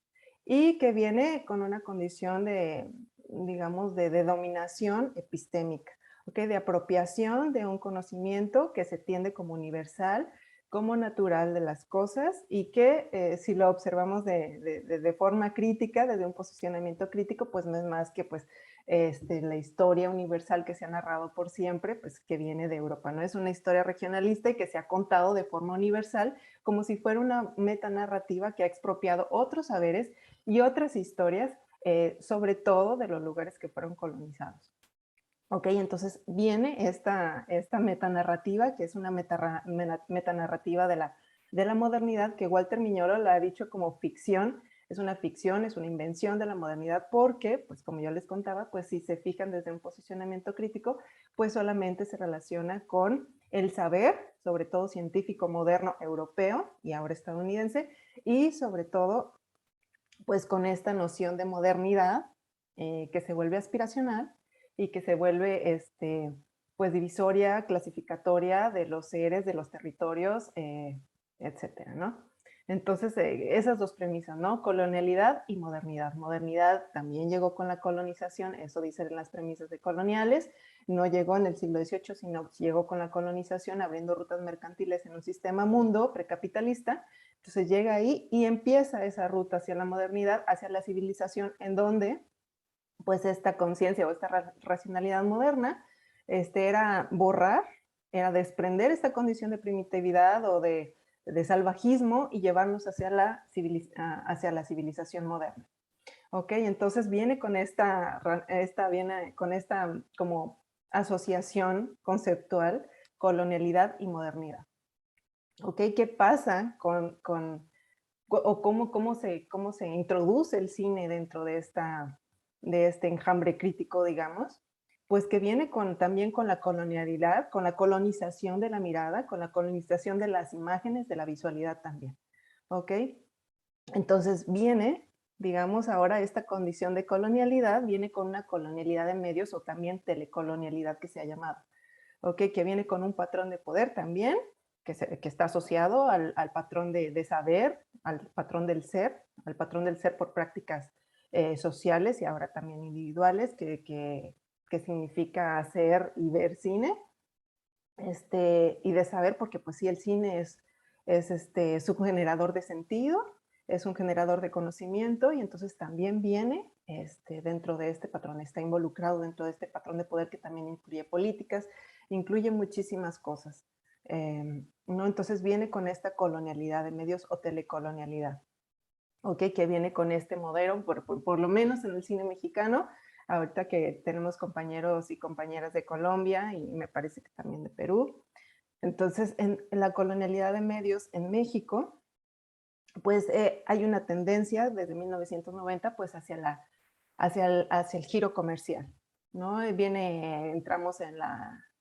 y que viene con una condición de, digamos, de dominación epistémica. ¿ok? De apropiación de un conocimiento que se entiende como universal, como natural de las cosas y que si lo observamos de forma crítica, desde un posicionamiento crítico, pues no es más que pues, la historia universal que se ha narrado por siempre, pues que viene de Europa, ¿no? Es una historia regionalista y que se ha contado de forma universal como si fuera una metanarrativa que ha expropiado otros saberes y otras historias, sobre todo de los lugares que fueron colonizados. Ok, entonces viene esta metanarrativa, que es una metanarrativa de la modernidad, que Walter Miñolo la ha dicho como ficción, es una invención de la modernidad, porque, pues como yo les contaba, pues si se fijan desde un posicionamiento crítico, pues solamente se relaciona con el saber, sobre todo científico moderno europeo y ahora estadounidense, y sobre todo, pues con esta noción de modernidad que se vuelve aspiracional, y que se vuelve pues divisoria, clasificatoria de los seres, de los territorios, etcétera, ¿no? Entonces, esas dos premisas, ¿no? Colonialidad y modernidad. Modernidad también llegó con la colonización, eso dicen las premisas de coloniales, no llegó en el siglo XVIII, sino llegó con la colonización, abriendo rutas mercantiles en un sistema mundo precapitalista. Entonces llega ahí y empieza esa ruta hacia la modernidad, hacia la civilización, en donde pues esta conciencia o esta racionalidad moderna era borrar, era desprender esta condición de primitividad o de salvajismo y llevarnos hacia la civilización moderna. ¿Ok? Entonces viene con esta como asociación conceptual, colonialidad y modernidad. ¿Ok? ¿Qué pasa o cómo se introduce el cine dentro de este enjambre crítico, digamos? Pues que viene también con la colonialidad, con la colonización de la mirada, con la colonización de las imágenes, de la visualidad también. ¿Ok? Entonces viene, digamos, ahora esta condición de colonialidad, viene con una colonialidad de medios o también telecolonialidad que se ha llamado. ¿Ok? Que viene con un patrón de poder también, que está asociado al patrón de saber, al patrón del ser por prácticas sociales y ahora también individuales, que significa hacer y ver cine, y de saber, porque pues sí, el cine es un generador de sentido, es un generador de conocimiento, y entonces también viene dentro de este patrón, está involucrado dentro de este patrón de poder que también incluye políticas, incluye muchísimas cosas. ¿No? Entonces viene con esta colonialidad de medios o telecolonialidad, ¿ok? Que viene con este modelo, por lo menos en el cine mexicano, ahorita que tenemos compañeros y compañeras de Colombia y me parece que también de Perú. Entonces, en la colonialidad de medios en México, pues hay una tendencia desde 1990 pues hacia el giro comercial, ¿no? Entramos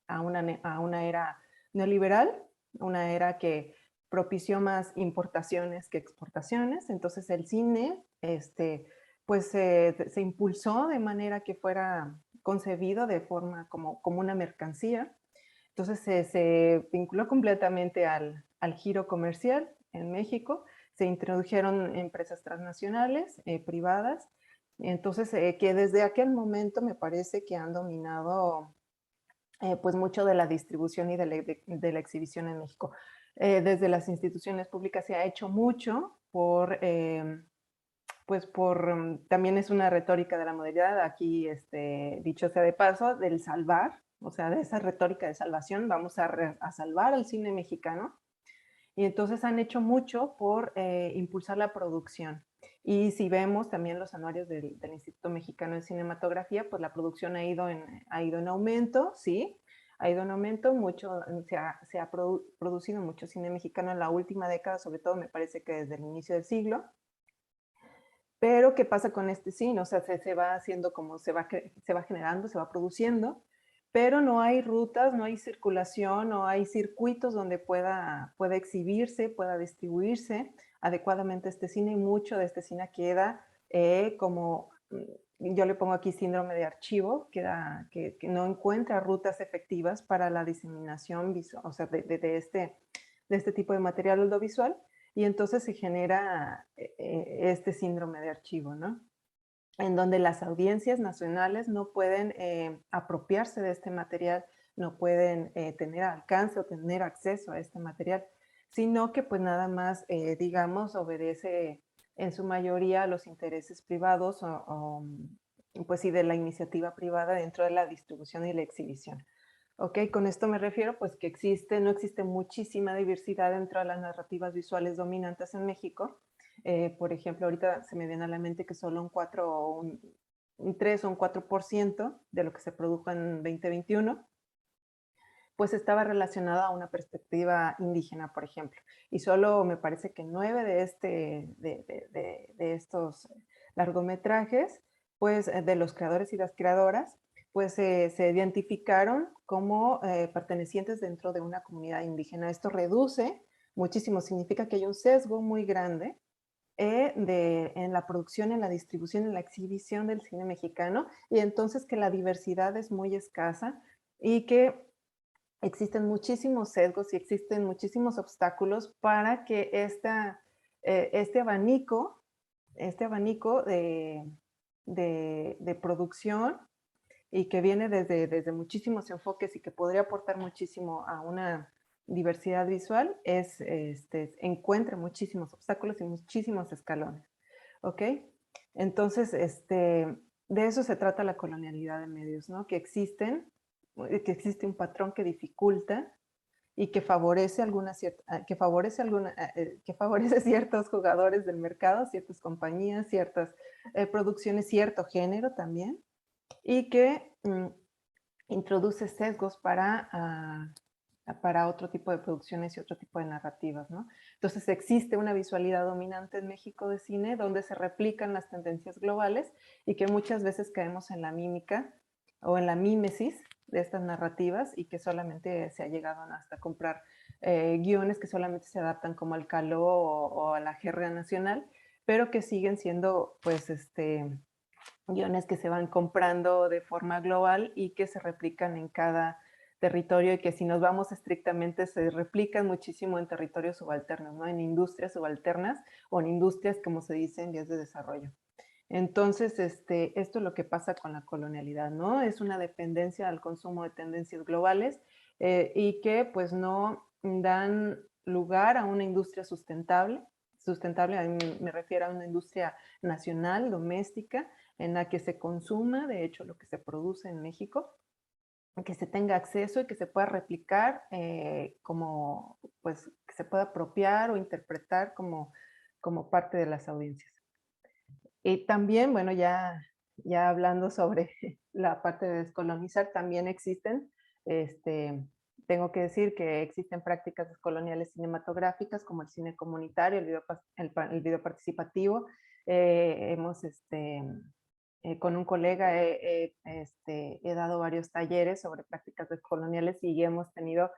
a una era neoliberal, una era que propició más importaciones que exportaciones, entonces el cine pues se impulsó de manera que fuera concebido de forma como una mercancía, entonces se vinculó completamente al giro comercial en México, se introdujeron empresas transnacionales, privadas, entonces que desde aquel momento me parece que han dominado pues mucho de la distribución y de la exhibición en México. Desde las instituciones públicas se ha hecho mucho también es una retórica de la modernidad, aquí dicho sea de paso, del salvar, o sea, de esa retórica de salvación, vamos a salvar al cine mexicano, y entonces han hecho mucho por impulsar la producción. Y si vemos también los anuarios del Instituto Mexicano de Cinematografía, pues la producción ha ido en aumento, ¿sí? Ha ido en aumento, se ha producido mucho cine mexicano en la última década, sobre todo me parece que desde el inicio del siglo. Pero, ¿qué pasa con este cine? O sea, se va haciendo como se va generando, se va produciendo, pero no hay rutas, no hay circulación, no hay circuitos donde pueda exhibirse, pueda distribuirse adecuadamente este cine, y mucho de este cine queda como, yo le pongo aquí síndrome de archivo, que no encuentra rutas efectivas para la diseminación visual, o sea, de este tipo de material audiovisual, y entonces se genera este síndrome de archivo, ¿no? en donde las audiencias nacionales no pueden apropiarse de este material, no pueden tener alcance o tener acceso a este material, sino que pues nada más, digamos, obedece en su mayoría a los intereses privados pues sí, de la iniciativa privada dentro de la distribución y la exhibición. Ok, con esto me refiero pues que no existe muchísima diversidad dentro de las narrativas visuales dominantes en México. Por ejemplo, ahorita se me viene a la mente que solo un 3 o un 4% de lo que se produjo en 2021 pues estaba relacionada a una perspectiva indígena, por ejemplo. Y solo me parece que 9 de estos largometrajes, pues de los creadores y las creadoras, pues se identificaron como pertenecientes dentro de una comunidad indígena. Esto reduce muchísimo, significa que hay un sesgo muy grande en la producción, en la distribución, en la exhibición del cine mexicano, y entonces que la diversidad es muy escasa y que existen muchísimos sesgos y existen muchísimos obstáculos para que este abanico de producción y que viene desde muchísimos enfoques y que podría aportar muchísimo a una diversidad visual, encuentra muchísimos obstáculos y muchísimos escalones. ¿Ok? Entonces, de eso se trata la colonialidad de medios, ¿no? Que existe un patrón que dificulta y que favorece que favorece ciertos jugadores del mercado, ciertas compañías, ciertas producciones, cierto género también, y que introduce sesgos para otro tipo de producciones y otro tipo de narrativas, ¿no? Entonces existe una visualidad dominante en México de cine donde se replican las tendencias globales y que muchas veces caemos en la mímica o en la mímesis de estas narrativas y que solamente se ha llegado hasta comprar guiones que solamente se adaptan como al caló o a la jerga nacional, pero que siguen siendo pues guiones que se van comprando de forma global y que se replican en cada territorio y que si nos vamos estrictamente se replican muchísimo en territorios subalternos, ¿no? En industrias subalternas o en industrias, como se dice, en vías de desarrollo. Entonces, esto es lo que pasa con la colonialidad, ¿no? Es una dependencia al consumo de tendencias globales y que pues no dan lugar a una industria sustentable. Sustentable, a mí me refiero a una industria nacional, doméstica, en la que se consuma, de hecho, lo que se produce en México, que se tenga acceso y que se pueda replicar pues, que se pueda apropiar o interpretar como parte de las audiencias. Y también, bueno, ya hablando sobre la parte de descolonizar, también existen, tengo que decir que existen prácticas descoloniales cinematográficas como el cine comunitario, el video participativo. Con un colega he dado varios talleres sobre prácticas descoloniales y hemos tenido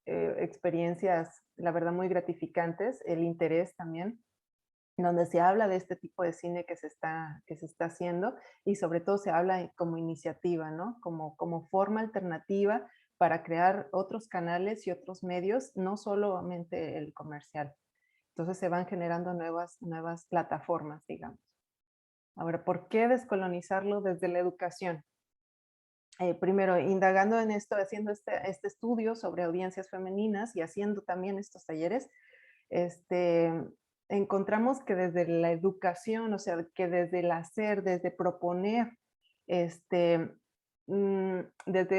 experiencias, la verdad, muy gratificantes. El interés también donde se habla de este tipo de cine que se está haciendo y sobre todo se habla como iniciativa, ¿no? Como forma alternativa para crear otros canales y otros medios, no solamente el comercial. Entonces se van generando nuevas plataformas, digamos. Ahora, ¿por qué descolonizarlo desde la educación? Primero, indagando en esto, haciendo este estudio sobre audiencias femeninas y haciendo también estos talleres, encontramos que desde la educación, o sea, que desde el hacer, desde proponer, desde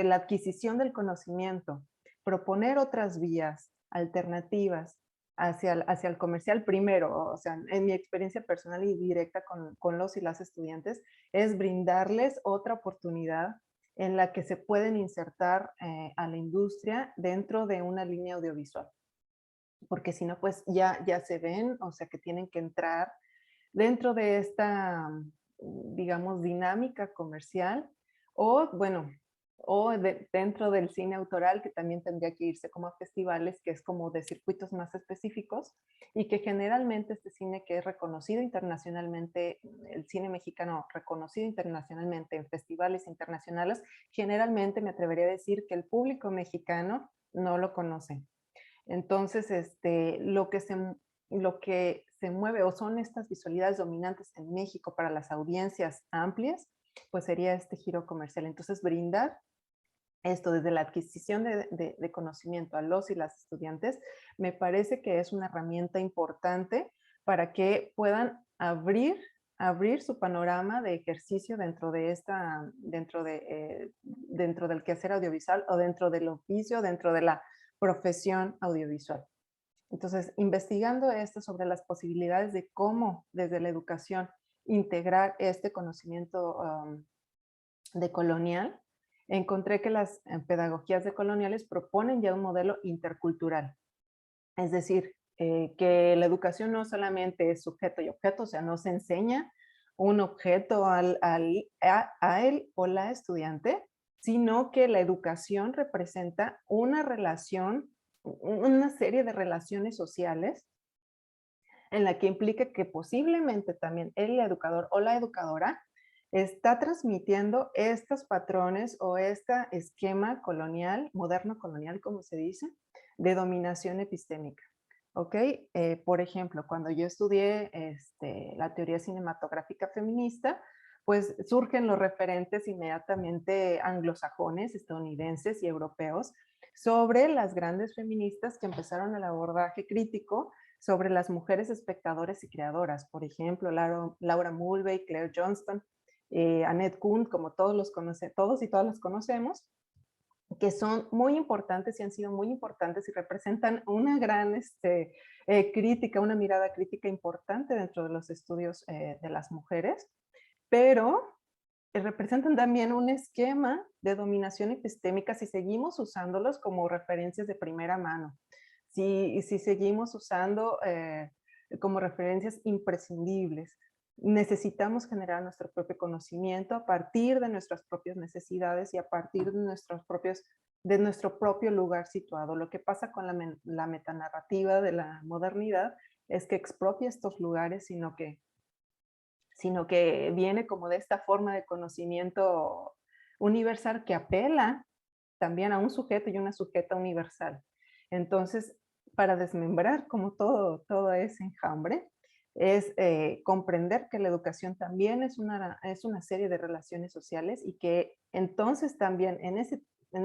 la adquisición del conocimiento, proponer otras vías alternativas hacia el comercial primero, o sea, en mi experiencia personal y directa con los y las estudiantes, es brindarles otra oportunidad en la que se pueden insertar a la industria dentro de una línea audiovisual. Porque si no, pues ya se ven, o sea, que tienen que entrar dentro de esta, digamos, dinámica comercial o, bueno, dentro del cine autoral, que también tendría que irse como a festivales, que es como de circuitos más específicos y que generalmente este cine que es reconocido internacionalmente, el cine mexicano reconocido internacionalmente en festivales internacionales, generalmente me atrevería a decir que el público mexicano no lo conoce. Entonces, lo que se mueve o son estas visualidades dominantes en México para las audiencias amplias, pues sería este giro comercial. Entonces, brindar esto desde la adquisición de conocimiento a los y las estudiantes, me parece que es una herramienta importante para que puedan abrir su panorama de ejercicio dentro del quehacer audiovisual o dentro del oficio, dentro de la profesión audiovisual. Entonces, investigando esto sobre las posibilidades de cómo desde la educación integrar este conocimiento decolonial, encontré que las pedagogías decoloniales proponen ya un modelo intercultural. Es decir, que la educación no solamente es sujeto y objeto, o sea, no se enseña un objeto a él o la estudiante, sino que la educación representa una relación, una serie de relaciones sociales en la que implica que posiblemente también el educador o la educadora está transmitiendo estos patrones o este esquema colonial, moderno colonial, como se dice, de dominación epistémica. ¿Ok? Por ejemplo, cuando yo estudié la teoría cinematográfica feminista, pues surgen los referentes inmediatamente anglosajones, estadounidenses y europeos sobre las grandes feministas que empezaron el abordaje crítico sobre las mujeres espectadoras y creadoras. Por ejemplo, Laura Mulvey, Claire Johnston, Annette Kuhn, como todos y todas las conocemos, que son muy importantes y han sido muy importantes y representan una gran crítica, una mirada crítica importante dentro de los estudios de las mujeres, pero representan también un esquema de dominación epistémica si seguimos usándolos como referencias de primera mano, si seguimos usando como referencias imprescindibles. Necesitamos generar nuestro propio conocimiento a partir de nuestras propias necesidades y a partir de nuestro propio lugar situado. Lo que pasa con la metanarrativa de la modernidad es que expropia estos lugares, sino que viene como de esta forma de conocimiento universal que apela también a un sujeto y una sujeta universal. Entonces, para desmembrar como todo ese enjambre, es comprender que la educación también es una serie de relaciones sociales y que entonces también en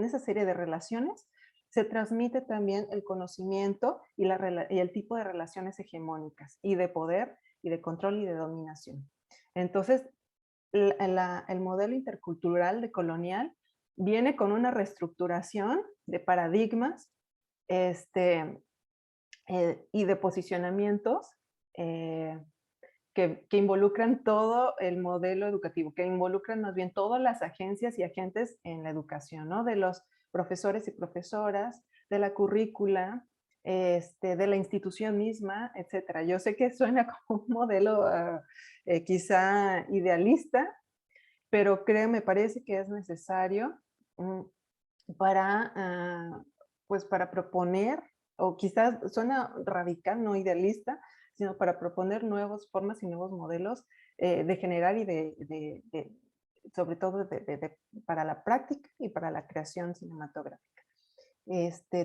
esa serie de relaciones se transmite también el conocimiento y el tipo de relaciones hegemónicas y de poder y de control y de dominación. Entonces, el modelo intercultural decolonial viene con una reestructuración de paradigmas y de posicionamientos que involucran todo el modelo educativo, que involucran más bien todas las agencias y agentes en la educación, ¿no? De los profesores y profesoras, de la currícula, de la institución misma, etc. Yo sé que suena como un modelo quizá idealista, pero me parece que es necesario para proponer, o quizás suena radical, no idealista, sino para proponer nuevas formas y nuevos modelos de generar y sobre todo para la práctica y para la creación cinematográfica.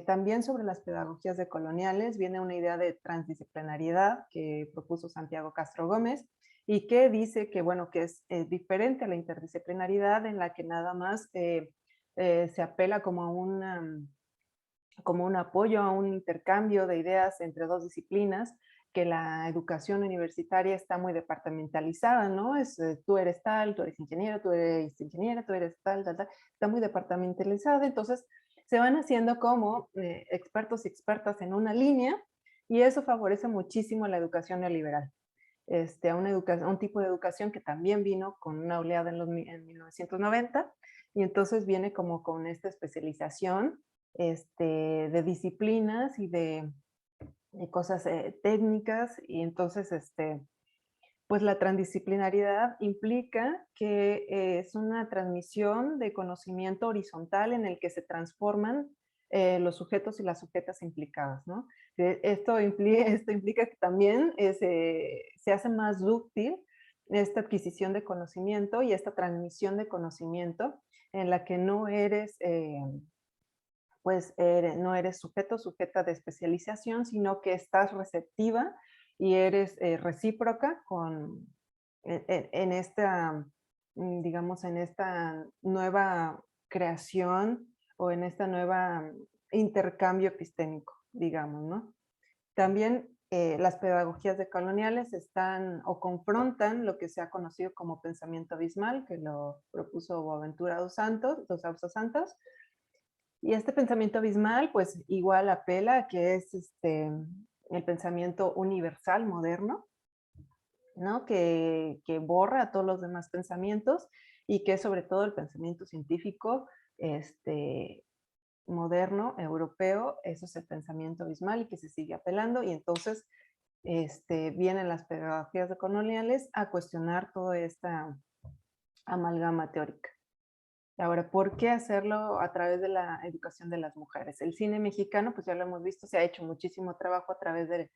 También sobre las pedagogías decoloniales viene una idea de transdisciplinariedad que propuso Santiago Castro Gómez y que dice que, bueno, que es diferente a la interdisciplinariedad en la que nada más se apela como un apoyo a un intercambio de ideas entre dos disciplinas, que la educación universitaria está muy departamentalizada, ¿no? Tú eres tal, tú eres ingeniero, tú eres ingeniera, tú eres tal, está muy departamentalizada, entonces se van haciendo como expertos y expertas en una línea y eso favorece muchísimo la educación neoliberal. A un tipo de educación que también vino con una oleada en 1990 y entonces viene como con esta especialización de disciplinas y de cosas técnicas y entonces pues la transdisciplinariedad implica que es una transmisión de conocimiento horizontal en el que se transforman los sujetos y las sujetas implicadas, ¿no? Esto implica que también se hace más dúctil esta adquisición de conocimiento y esta transmisión de conocimiento en la que no eres no eres sujeta de especialización, sino que estás receptiva y eres recíproca en esta, digamos, en esta nueva creación o en esta nueva intercambio epistémico, digamos, ¿no? También las pedagogías decoloniales están o confrontan lo que se ha conocido como pensamiento abismal, que lo propuso Boaventura dos Santos. Y este pensamiento abismal, pues igual apela a que es el pensamiento universal moderno, ¿no? Que borra a todos los demás pensamientos y que sobre todo el pensamiento científico moderno, europeo, eso es el pensamiento abismal y que se sigue apelando, y entonces vienen las pedagogías decoloniales a cuestionar toda esta amalgama teórica. Ahora, ¿por qué hacerlo a través de la educación de las mujeres? El cine mexicano, pues ya lo hemos visto, se ha hecho muchísimo trabajo a través del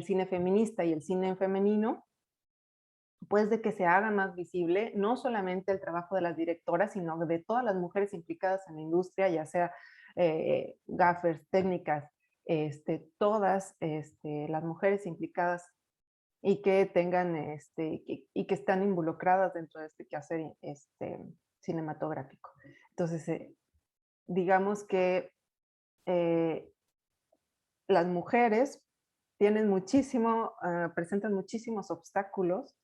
cine feminista y el cine femenino, pues de que se haga más visible no solamente el trabajo de las directoras, sino de todas las mujeres implicadas en la industria, ya sea gaffers, técnicas, todas las mujeres implicadas y que tengan y que están involucradas dentro de este quehacer cinematográfico. Entonces, digamos que las mujeres presentan muchísimos obstáculos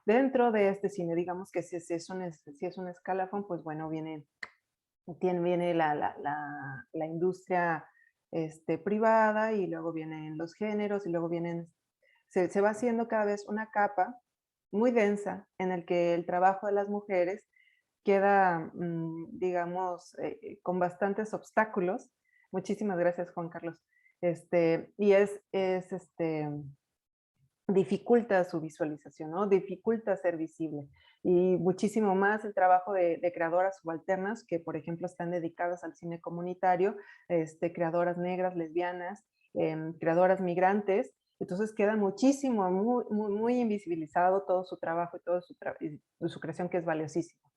dentro de este cine. Digamos que si es un escalafón, pues bueno, viene la industria privada, y luego vienen los géneros, y luego se va haciendo cada vez una capa muy densa en el que el trabajo de las mujeres queda, digamos, con bastantes obstáculos. Muchísimas gracias, Juan Carlos. Y dificulta su visualización, ¿no? Dificulta ser visible. Y muchísimo más el trabajo de creadoras subalternas que, por ejemplo, están dedicadas al cine comunitario, creadoras negras, lesbianas, creadoras migrantes. Entonces queda muchísimo, muy invisibilizado todo su trabajo y toda su creación, que es valiosísima.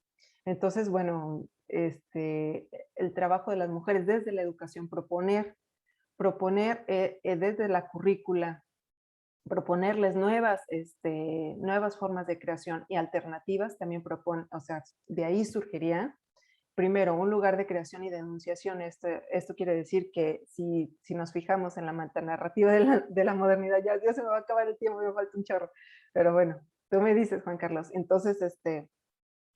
Entonces, bueno, el trabajo de las mujeres desde la educación, proponer desde la currícula, proponerles nuevas formas de creación y alternativas, también propone, o sea, de ahí surgiría, primero, un lugar de creación y de enunciación. Esto quiere decir que si nos fijamos en la metanarrativa de la modernidad, ya se me va a acabar el tiempo, me falta un chorro, pero bueno, tú me dices, Juan Carlos. Entonces,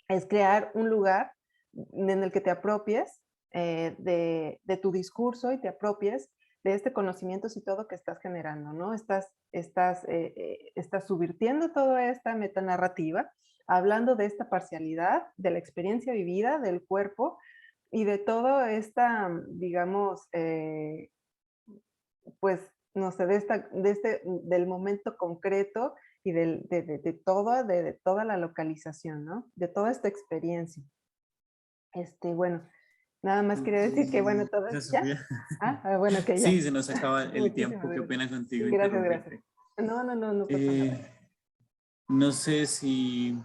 es crear un lugar en el que te apropies de tu discurso y te apropies de este conocimiento y todo que estás generando, ¿no? Estás subvirtiendo toda esta metanarrativa, hablando de esta parcialidad, de la experiencia vivida, del cuerpo y de toda esta, digamos, pues, no sé, del momento concreto y de toda la localización, ¿no? De toda esta experiencia. Bueno, nada más quería decir que, bueno, todo Gracias, ¿ya? Sofía. Bueno, que ya. Sí, se nos acaba el Muchísimas tiempo, qué gracias. pena contigo. Gracias. No pasa nada. No sé si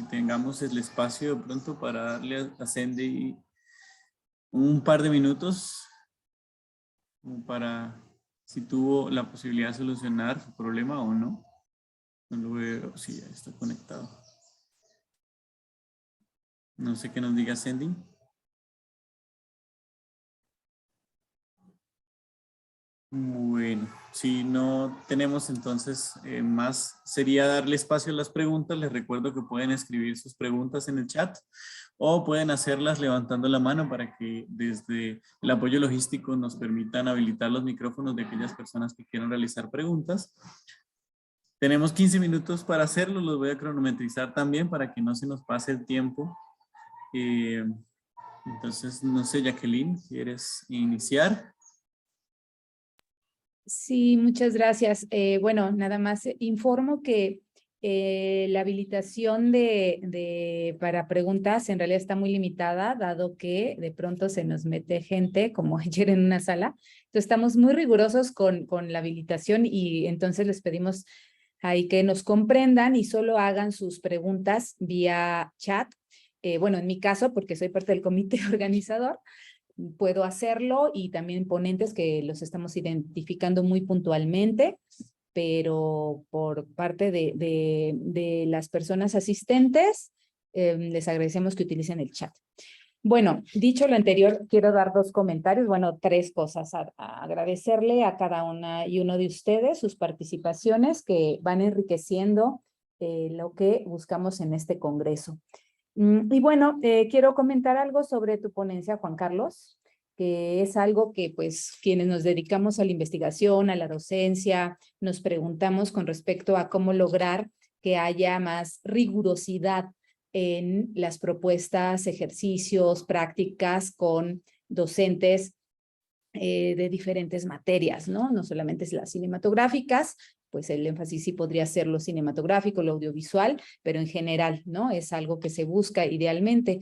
tengamos el espacio de pronto para darle a Sandy un par de minutos para si tuvo la posibilidad de solucionar su problema o no. No lo veo, sí, ya está conectado. No sé qué nos diga Sandy. Bueno, si no tenemos entonces más, sería darle espacio a las preguntas. Les recuerdo que pueden escribir sus preguntas en el chat o pueden hacerlas levantando la mano para que desde el apoyo logístico nos permitan habilitar los micrófonos de aquellas personas que quieran realizar preguntas. Tenemos 15 minutos para hacerlo, los voy a cronometrizar también para que no se nos pase el tiempo. Entonces, no sé, Jacqueline, ¿quieres iniciar? Sí, muchas gracias. Bueno, nada más informo que la habilitación para preguntas en realidad está muy limitada, dado que de pronto se nos mete gente, como ayer en una sala. Entonces estamos muy rigurosos con la habilitación y entonces les pedimos ahí que nos comprendan y solo hagan sus preguntas vía chat. Bueno, en mi caso, porque soy parte del comité organizador, puedo hacerlo, y también ponentes que los estamos identificando muy puntualmente, pero por parte de las personas asistentes, les agradecemos que utilicen el chat. Bueno, dicho lo anterior, quiero dar 2 comentarios, bueno, 3 cosas. A agradecerle a cada una y uno de ustedes sus participaciones que van enriqueciendo lo que buscamos en este congreso. Y bueno, quiero comentar algo sobre tu ponencia, Juan Carlos, que es algo que pues quienes nos dedicamos a la investigación, a la docencia, nos preguntamos con respecto a cómo lograr que haya más rigurosidad en las propuestas, ejercicios, prácticas con docentes de diferentes materias, ¿no? No solamente es las cinematográficas, pues el énfasis sí podría ser lo cinematográfico, lo audiovisual, pero en general, ¿no? Es algo que se busca idealmente.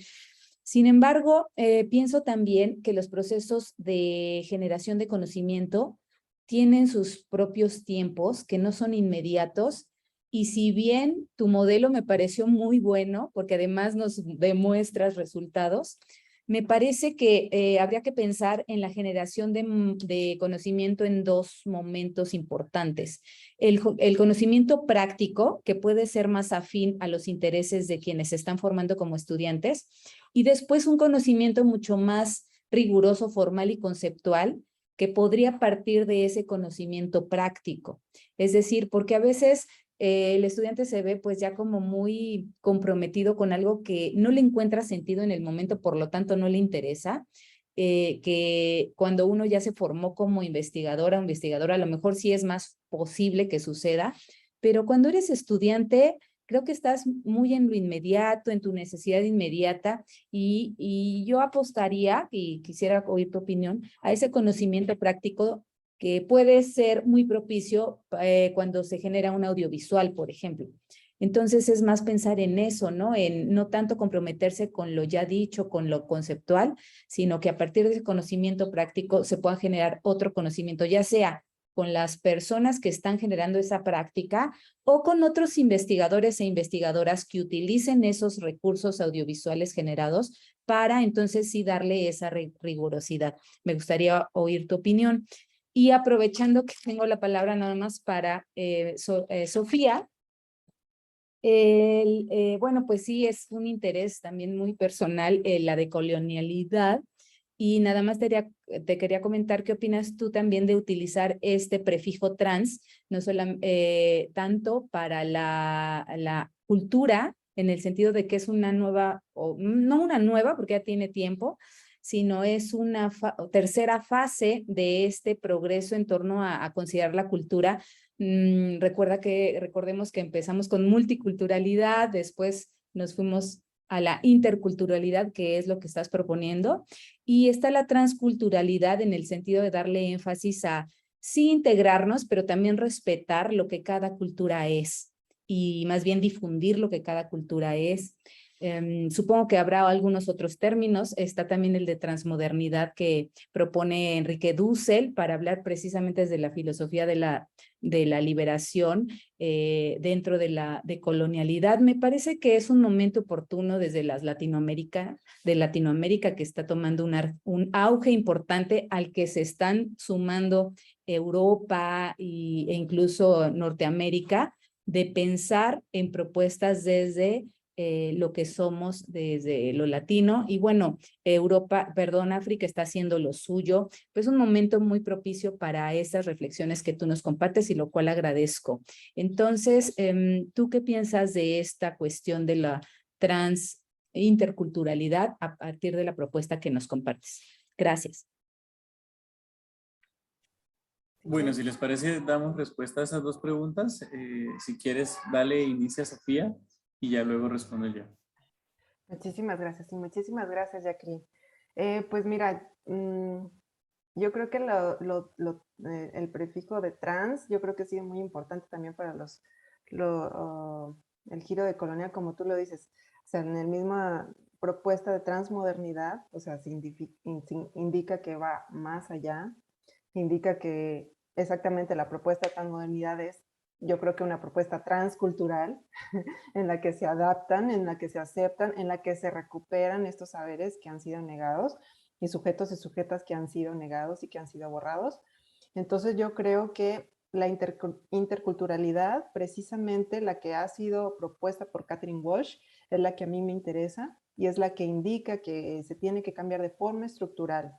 Sin embargo, pienso también que los procesos de generación de conocimiento tienen sus propios tiempos, que no son inmediatos, y si bien tu modelo me pareció muy bueno, porque además nos demuestras resultados, me parece que habría que pensar en la generación de conocimiento en 2 momentos importantes. El conocimiento práctico, que puede ser más afín a los intereses de quienes se están formando como estudiantes, y después un conocimiento mucho más riguroso, formal y conceptual, que podría partir de ese conocimiento práctico. Es decir, porque a veces el estudiante se ve pues ya como muy comprometido con algo que no le encuentra sentido en el momento, por lo tanto no le interesa, que cuando uno ya se formó como investigadora o investigadora, a lo mejor sí es más posible que suceda, pero cuando eres estudiante, creo que estás muy en lo inmediato, en tu necesidad inmediata, y yo apostaría, y quisiera oír tu opinión, a ese conocimiento práctico que puede ser muy propicio cuando se genera un audiovisual, por ejemplo. Entonces es más pensar en eso, ¿no? En no tanto comprometerse con lo ya dicho, con lo conceptual, sino que a partir de ese conocimiento práctico se pueda generar otro conocimiento, ya sea con las personas que están generando esa práctica o con otros investigadores e investigadoras que utilicen esos recursos audiovisuales generados para entonces sí darle esa rigurosidad. Me gustaría oír tu opinión. Y aprovechando que tengo la palabra nada más para Sofía, bueno, pues sí, es un interés también muy personal la decolonialidad, y nada más te quería comentar qué opinas tú también de utilizar este prefijo trans, no solo tanto para la cultura, en el sentido de que es una nueva, o no una nueva porque ya tiene tiempo, sino es una tercera fase de este progreso en torno a considerar la cultura. Recordemos que empezamos con multiculturalidad, después nos fuimos a la interculturalidad, que es lo que estás proponiendo, y está la transculturalidad en el sentido de darle énfasis a sí integrarnos, pero también respetar lo que cada cultura es, y más bien difundir lo que cada cultura es. Supongo que habrá algunos otros términos. Está también el de transmodernidad que propone Enrique Dussel para hablar precisamente desde la filosofía de la liberación dentro de la decolonialidad. Me parece que es un momento oportuno desde Latinoamérica que está tomando un auge importante al que se están sumando Europa e incluso Norteamérica, de pensar en propuestas desde lo que somos desde lo latino. Y bueno, África está haciendo lo suyo. Pues un momento muy propicio para estas reflexiones que tú nos compartes, y lo cual agradezco. Entonces, ¿tú qué piensas de esta cuestión de la interculturalidad a partir de la propuesta que nos compartes? Gracias. Bueno, si les parece, damos respuesta a esas 2 preguntas. Si quieres, dale inicio a Sofía y ya luego respondo yo. Muchísimas gracias, y muchísimas gracias, Jacqueline. Pues mira, yo creo que el prefijo de trans, yo creo que sí es muy importante también para el giro de colonia, como tú lo dices. O sea, en la misma propuesta de transmodernidad, o sea, se indica que va más allá, indica que exactamente la propuesta de transmodernidad es, yo creo que una propuesta transcultural en la que se adaptan, en la que se aceptan, en la que se recuperan estos saberes que han sido negados, y sujetos y sujetas que han sido negados y que han sido borrados. Entonces yo creo que la interculturalidad, precisamente la que ha sido propuesta por Catherine Walsh, es la que a mí me interesa y es la que indica que se tiene que cambiar de forma estructural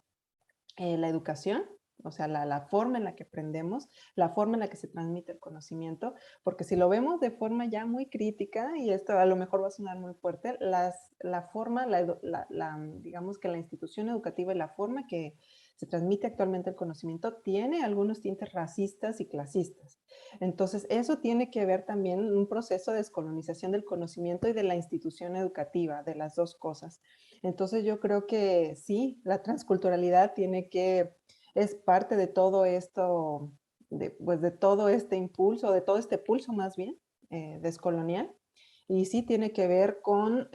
la educación, o sea, la forma en la que aprendemos, la forma en la que se transmite el conocimiento, porque si lo vemos de forma ya muy crítica, y esto a lo mejor va a sonar muy fuerte, digamos que la institución educativa y la forma que se transmite actualmente el conocimiento tiene algunos tintes racistas y clasistas. Entonces, eso tiene que ver también en un proceso de descolonización del conocimiento y de la institución educativa, de las dos cosas. Entonces, yo creo que sí, la transculturalidad es parte de todo esto, pues de todo este impulso, de todo este pulso más bien, descolonial. Y sí tiene que ver con,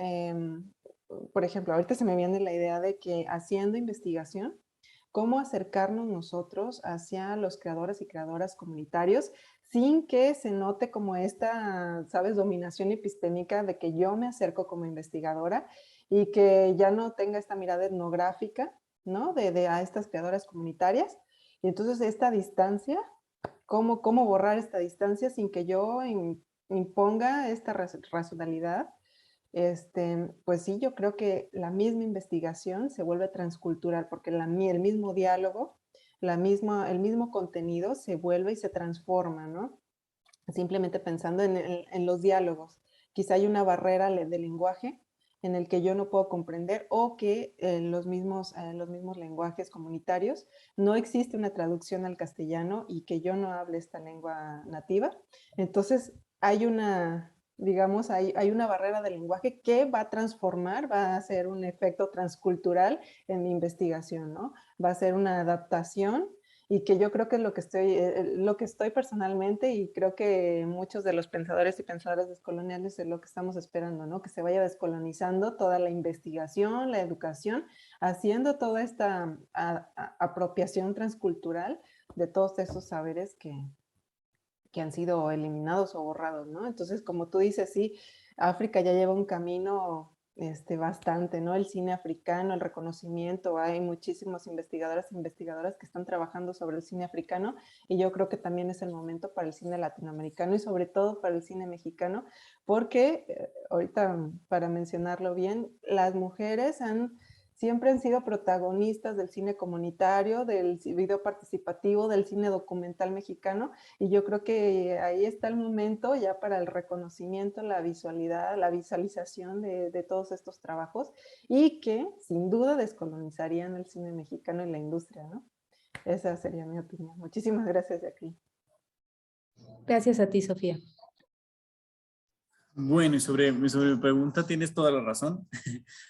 por ejemplo, ahorita se me viene la idea de que haciendo investigación, cómo acercarnos nosotros hacia los creadores y creadoras comunitarios sin que se note como esta, ¿sabes?, dominación epistémica de que yo me acerco como investigadora y que ya no tenga esta mirada etnográfica, ¿no?, a estas creadoras comunitarias. Y entonces esta distancia, ¿cómo borrar esta distancia sin que yo imponga esta racionalidad? Pues sí, yo creo que la misma investigación se vuelve transcultural porque el mismo diálogo, el mismo contenido se vuelve y se transforma, ¿no? Simplemente pensando en los diálogos. Quizá hay una barrera de lenguaje en el que yo no puedo comprender o que los mismos lenguajes comunitarios no existe una traducción al castellano y que yo no hable esta lengua nativa. Entonces hay una barrera del lenguaje que va a transformar, va a hacer un efecto transcultural en mi investigación, ¿no? Va a ser una adaptación y que yo creo que es lo que estoy personalmente y creo que muchos de los pensadores y pensadoras descoloniales es lo que estamos esperando, ¿no? Que se vaya descolonizando toda la investigación, la educación, haciendo toda esta apropiación transcultural de todos esos saberes que han sido eliminados o borrados, ¿no? Entonces, como tú dices, sí, África ya lleva un camino bastante, ¿no? El cine africano, el reconocimiento, hay muchísimos investigadoras e investigadoras que están trabajando sobre el cine africano y yo creo que también es el momento para el cine latinoamericano y sobre todo para el cine mexicano, porque ahorita, para mencionarlo bien, las mujeres siempre han sido protagonistas del cine comunitario, del video participativo, del cine documental mexicano, y yo creo que ahí está el momento ya para el reconocimiento, la visualidad, la visualización de todos estos trabajos, y que sin duda descolonizarían el cine mexicano y la industria, ¿no? Esa sería mi opinión. Muchísimas gracias, Jacqueline. Gracias a ti, Sofía. Bueno, y sobre mi pregunta tienes toda la razón.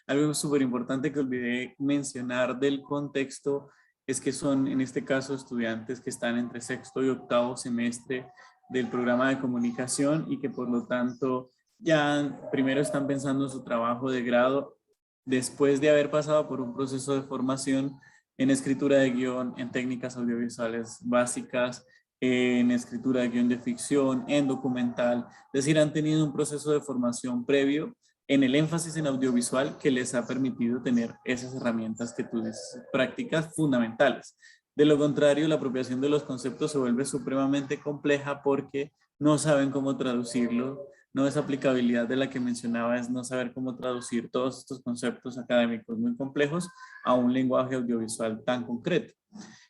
Algo súper importante que olvidé mencionar del contexto es que son, en este caso, estudiantes que están entre sexto y octavo semestre del programa de comunicación y que por lo tanto ya primero están pensando en su trabajo de grado después de haber pasado por un proceso de formación en escritura de guión, en técnicas audiovisuales básicas, en escritura de guión de ficción, en documental, es decir, han tenido un proceso de formación previo en el énfasis en audiovisual que les ha permitido tener esas herramientas que tú dices, prácticas fundamentales. De lo contrario, la apropiación de los conceptos se vuelve supremamente compleja porque no saben cómo traducirlo, no es aplicabilidad de la que mencionaba, es no saber cómo traducir todos estos conceptos académicos muy complejos a un lenguaje audiovisual tan concreto.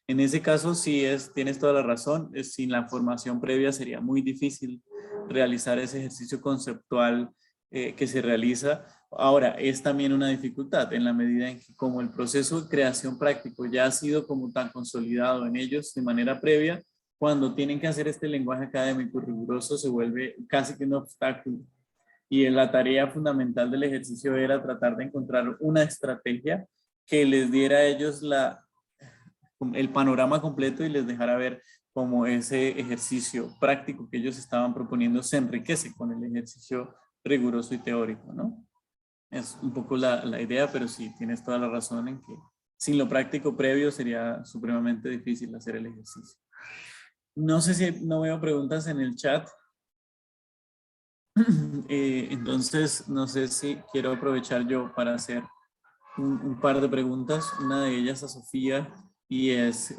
En ese caso, sí tienes toda la razón, sin la formación previa sería muy difícil realizar ese ejercicio conceptual que se realiza. Ahora, es también una dificultad en la medida en que como el proceso de creación práctico ya ha sido como tan consolidado en ellos de manera previa, cuando tienen que hacer este lenguaje académico riguroso se vuelve casi que un obstáculo. Y la tarea fundamental del ejercicio era tratar de encontrar una estrategia que les diera a ellos el panorama completo y les dejara ver cómo ese ejercicio práctico que ellos estaban proponiendo se enriquece con el ejercicio riguroso y teórico, ¿no? Es un poco la idea, pero sí, tienes toda la razón en que sin lo práctico previo sería supremamente difícil hacer el ejercicio. No sé si no veo preguntas en el chat. Entonces, no sé si quiero aprovechar yo para hacer un par de preguntas, una de ellas a Sofía, y es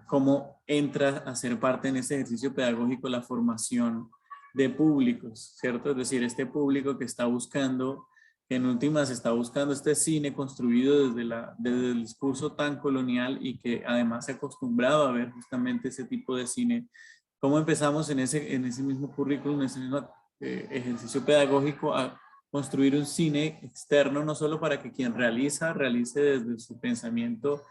cómo entra a ser parte en este ejercicio pedagógico la formación de públicos, ¿cierto? Es decir, este público que está buscando, que en últimas está buscando este cine construido desde el discurso tan colonial y que además se ha acostumbrado a ver justamente ese tipo de cine. ¿Cómo empezamos en ese mismo currículum, en ese mismo ejercicio pedagógico a construir un cine externo, no solo para que quien realice desde su pensamiento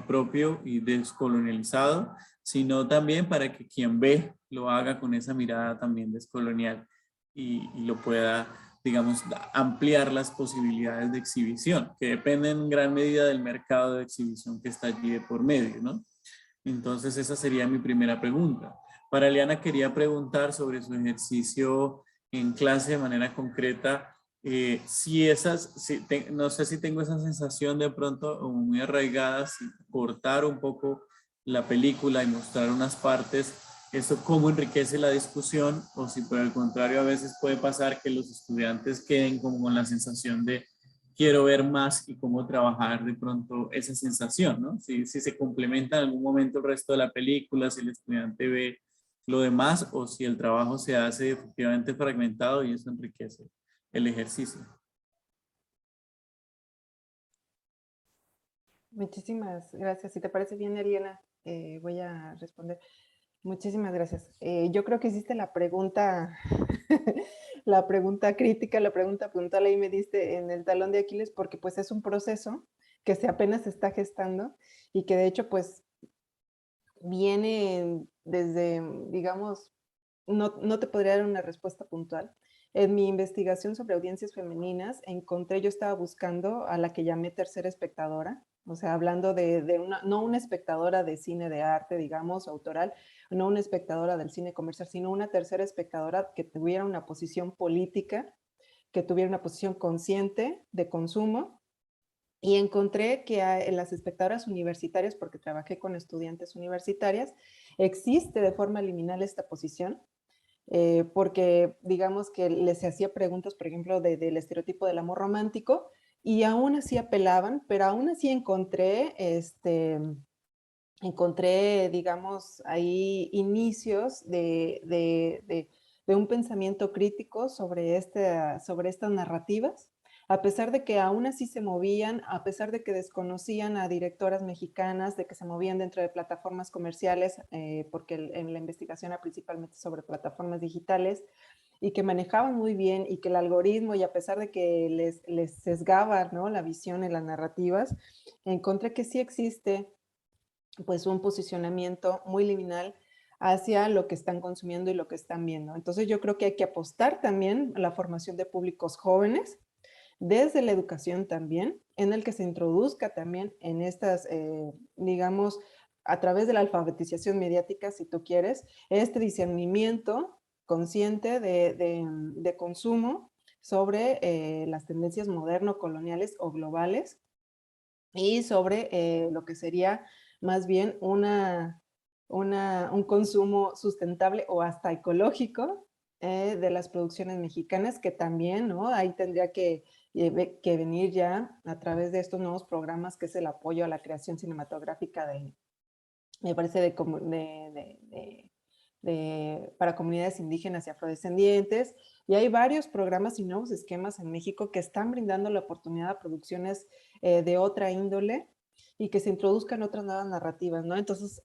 propio y descolonializado, sino también para que quien ve lo haga con esa mirada también descolonial y lo pueda, digamos, ampliar las posibilidades de exhibición, que dependen en gran medida del mercado de exhibición que está allí de por medio, ¿no? Entonces esa sería mi primera pregunta. Para Eliana quería preguntar sobre su ejercicio en clase de manera concreta, no sé si tengo esa sensación de pronto muy arraigada, si cortar un poco la película y mostrar unas partes, eso cómo enriquece la discusión, o si por el contrario a veces puede pasar que los estudiantes queden como con la sensación de quiero ver más y cómo trabajar de pronto esa sensación, ¿no? Si se complementa en algún momento el resto de la película, si el estudiante ve lo demás o si el trabajo se hace efectivamente fragmentado y eso enriquece el ejercicio. Muchísimas gracias. Si te parece bien, Ariana, voy a responder. Muchísimas gracias. Yo creo que hiciste la pregunta, la pregunta crítica, la pregunta puntual, ahí me diste en el talón de Aquiles, porque pues es un proceso que apenas se está gestando y que de hecho pues viene desde, digamos, no te podría dar una respuesta puntual. En mi investigación sobre audiencias femeninas yo estaba buscando a la que llamé tercera espectadora, o sea, hablando no una espectadora de cine de arte, digamos, autoral, no una espectadora del cine comercial, sino una tercera espectadora que tuviera una posición política, que tuviera una posición consciente de consumo. Y encontré que en las espectadoras universitarias, porque trabajé con estudiantes universitarias, existe de forma liminal esta posición, porque digamos que les hacía preguntas, por ejemplo, del estereotipo del amor romántico, y aún así apelaban, pero aún así encontré, digamos, ahí inicios de un pensamiento crítico sobre estas narrativas, a pesar de que aún así se movían, a pesar de que desconocían a directoras mexicanas, de que se movían dentro de plataformas comerciales, porque en la investigación era principalmente sobre plataformas digitales, y que manejaban muy bien, y que el algoritmo, y a pesar de que les sesgaba, ¿no?, la visión en las narrativas, encontré que sí existe pues un posicionamiento muy liminal hacia lo que están consumiendo y lo que están viendo. Entonces yo creo que hay que apostar también a la formación de públicos jóvenes, desde la educación también, en el que se introduzca también en estas, digamos, a través de la alfabetización mediática, si tú quieres, este discernimiento consciente de consumo sobre las tendencias moderno-coloniales o globales y sobre lo que sería más bien un consumo sustentable o hasta ecológico de las producciones mexicanas, que también, ¿no?, ahí tendría que venir ya a través de estos nuevos programas, que es el apoyo a la creación cinematográfica me parece, para comunidades indígenas y afrodescendientes. Y hay varios programas y nuevos esquemas en México que están brindando la oportunidad a producciones de otra índole y que se introduzcan otras nuevas narrativas, ¿no? Entonces,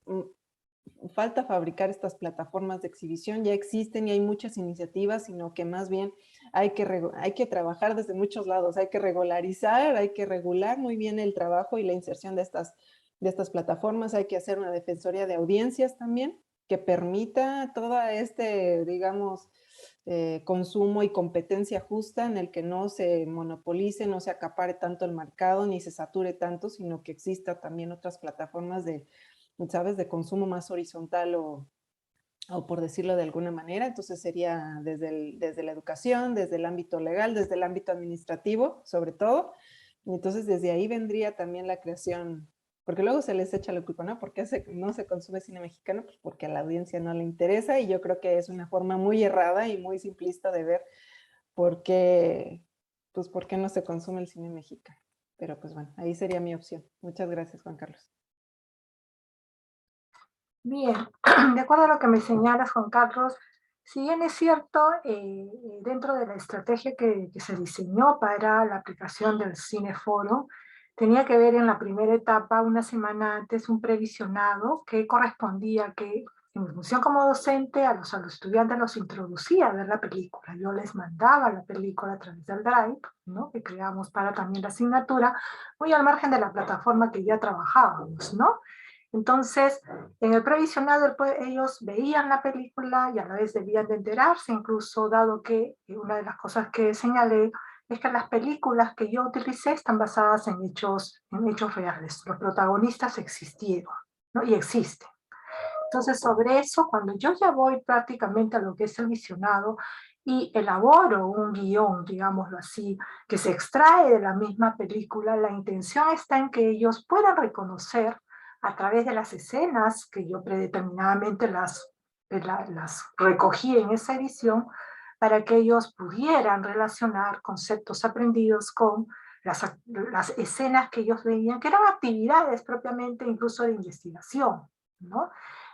falta fabricar estas plataformas de exhibición, ya existen y hay muchas iniciativas, sino que más bien hay que trabajar desde muchos lados, hay que regularizar, hay que regular muy bien el trabajo y la inserción de estas plataformas, hay que hacer una defensoría de audiencias también, que permita todo digamos, consumo y competencia justa, en el que no se monopolice, no se acapare tanto el mercado, ni se sature tanto, sino que exista también otras plataformas ¿sabes?, de consumo más horizontal o por decirlo de alguna manera. Entonces sería desde la educación, desde el ámbito legal, desde el ámbito administrativo, sobre todo. Entonces desde ahí vendría también la creación, porque luego se les echa la culpa, ¿no? ¿Por qué no se consume cine mexicano? Pues porque a la audiencia no le interesa, y yo creo que es una forma muy errada y muy simplista de ver por qué no se consume el cine mexicano. Pero pues bueno, ahí sería mi opción. Muchas gracias, Juan Carlos. Bien, de acuerdo a lo que me señalas, Juan Carlos, si bien es cierto, dentro de la estrategia que se diseñó para la aplicación del Cineforo, tenía que ver en la primera etapa, una semana antes, un previsionado que correspondía que, en mi función como docente, a los estudiantes los introducía a ver la película. Yo les mandaba la película a través del Drive, ¿no?, que creamos para también la asignatura, muy al margen de la plataforma que ya trabajábamos, ¿no? Entonces, en el previsionado ellos veían la película y a la vez debían de enterarse, incluso dado que una de las cosas que señalé es que las películas que yo utilicé están basadas en hechos reales. Los protagonistas existieron, ¿no?, y existen. Entonces, sobre eso, cuando yo ya voy prácticamente a lo que es el visionado y elaboro un guión, digámoslo así, que se extrae de la misma película, la intención está en que ellos puedan reconocer a través de las escenas que yo predeterminadamente las recogí en esa edición, para que ellos pudieran relacionar conceptos aprendidos con las escenas que ellos veían, que eran actividades propiamente incluso de investigación, ¿no?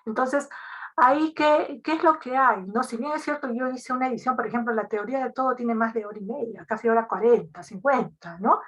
Entonces, ahí, ¿qué es lo que hay? ¿No? Si bien es cierto, yo hice una edición, por ejemplo, la teoría de todo tiene más de hora y media, casi hora 40, 50, ¿no?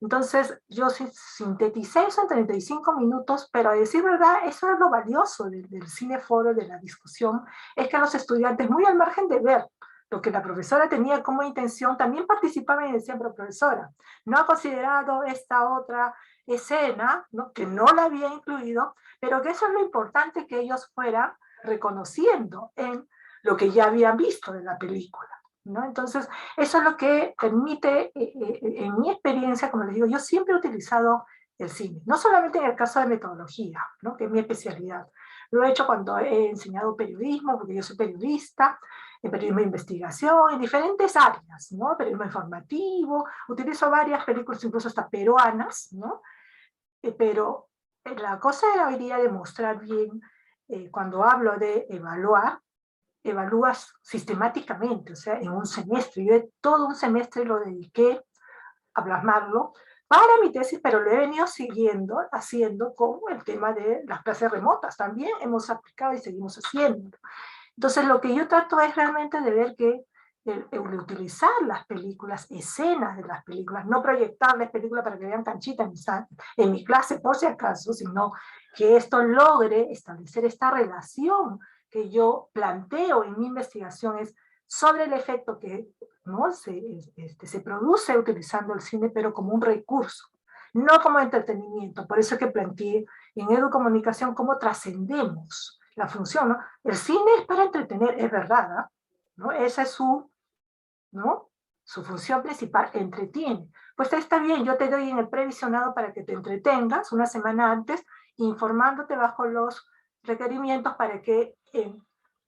Entonces, yo sinteticé eso en 35 minutos, pero a decir verdad, eso es lo valioso del Cineforo, de la discusión, es que los estudiantes, muy al margen de ver lo que la profesora tenía como intención, también participaban y decían, pero profesora, no ha considerado esta otra escena, ¿no?, que no la había incluido, pero que eso es lo importante, que ellos fueran reconociendo en lo que ya habían visto de la película, ¿no? Entonces, eso es lo que permite, en mi experiencia, como les digo, yo siempre he utilizado el cine, no solamente en el caso de metodología, ¿no?, que es mi especialidad. Lo he hecho cuando he enseñado periodismo, porque yo soy periodista, en periodismo de investigación, en diferentes áreas, ¿no? Periodismo informativo, utilizo varias películas, incluso hasta peruanas, ¿no? Pero la cosa hoy día de mostrar bien, cuando hablo de evaluar, evalúas sistemáticamente, o sea, en un semestre. Yo todo un semestre lo dediqué a plasmarlo para mi tesis, pero lo he venido haciendo con el tema de las clases remotas. También hemos aplicado y seguimos haciendo. Entonces, lo que yo trato es realmente de ver que el utilizar las películas, escenas de las películas, no proyectarles películas para que vean canchita en mi clase, por si acaso, sino que esto logre establecer esta relación que yo planteo en mi investigación es sobre el efecto que, ¿no?, se produce utilizando el cine, pero como un recurso, no como entretenimiento. Por eso es que planteé en Educomunicación cómo trascendemos la función, ¿no? El cine es para entretener, es verdad, ¿no? Esa es ¿no?, su función principal, entretiene. Pues está bien, yo te doy en el previsionado para que te entretengas una semana antes, informándote bajo los requerimientos para que en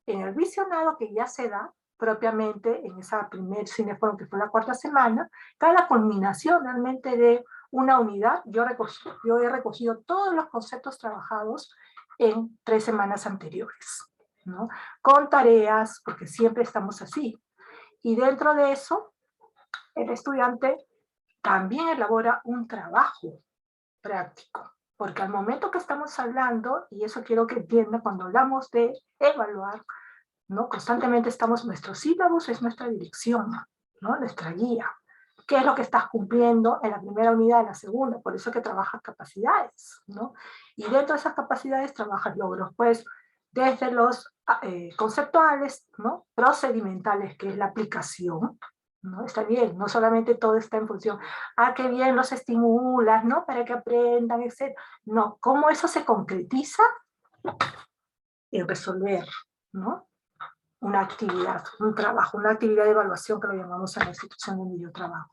el visionado que ya se da propiamente en esa primer Cineforo, que fue la 4ª semana, cada culminación realmente de una unidad, yo he recogido todos los conceptos trabajados en 3 semanas anteriores, ¿no?, con tareas, porque siempre estamos así. Y dentro de eso, el estudiante también elabora un trabajo práctico, porque al momento que estamos hablando, y eso quiero que entiendan, cuando hablamos de evaluar, ¿no?, constantemente nuestro sílabus es nuestra dirección, ¿no?, nuestra guía. ¿Qué es lo que estás cumpliendo en la primera unidad, en la segunda? Por eso que trabajas capacidades, ¿no? Y dentro de esas capacidades trabajas logros, pues, desde los conceptuales, ¿no?, procedimentales, que es la aplicación, ¿no? Está bien, no solamente todo está en función, qué bien los estimulas, ¿no?, para que aprendan, etc. No, cómo eso se concretiza en resolver, ¿no?, una actividad, un trabajo, una actividad de evaluación, que lo llamamos en la institución donde yo trabajo.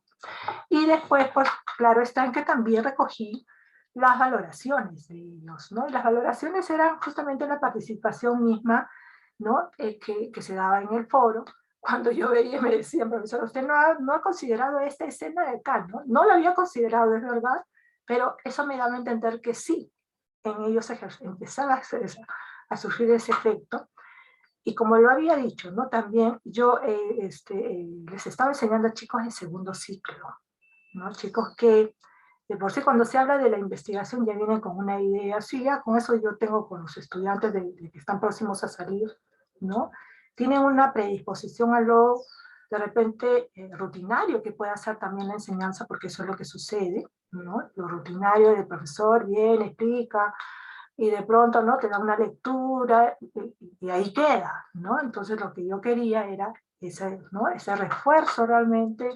Y después, pues, claro está en que también recogí las valoraciones de ellos, ¿no? Y las valoraciones eran justamente la participación misma, ¿no?, que se daba en el foro. Cuando yo veía, me decían, profesor, usted no ha considerado esta escena de acá, ¿no? No la había considerado, es verdad, pero eso me daba a entender que sí, en ellos empezaba a surgir ese efecto. Y como lo había dicho, ¿no?, también yo les estaba enseñando a chicos en segundo ciclo, ¿no?, chicos que De por sí, cuando se habla de la investigación ya vienen con una idea, sí, ya con eso yo tengo con los estudiantes de que están próximos a salir, ¿no? Tienen una predisposición a lo, de repente, rutinario, que puede hacer también la enseñanza, porque eso es lo que sucede, ¿no? Lo rutinario del profesor viene, explica, y de pronto, ¿no? Te da una lectura, y ahí queda, ¿no? Entonces lo que yo quería era ese, ¿no? Ese refuerzo realmente,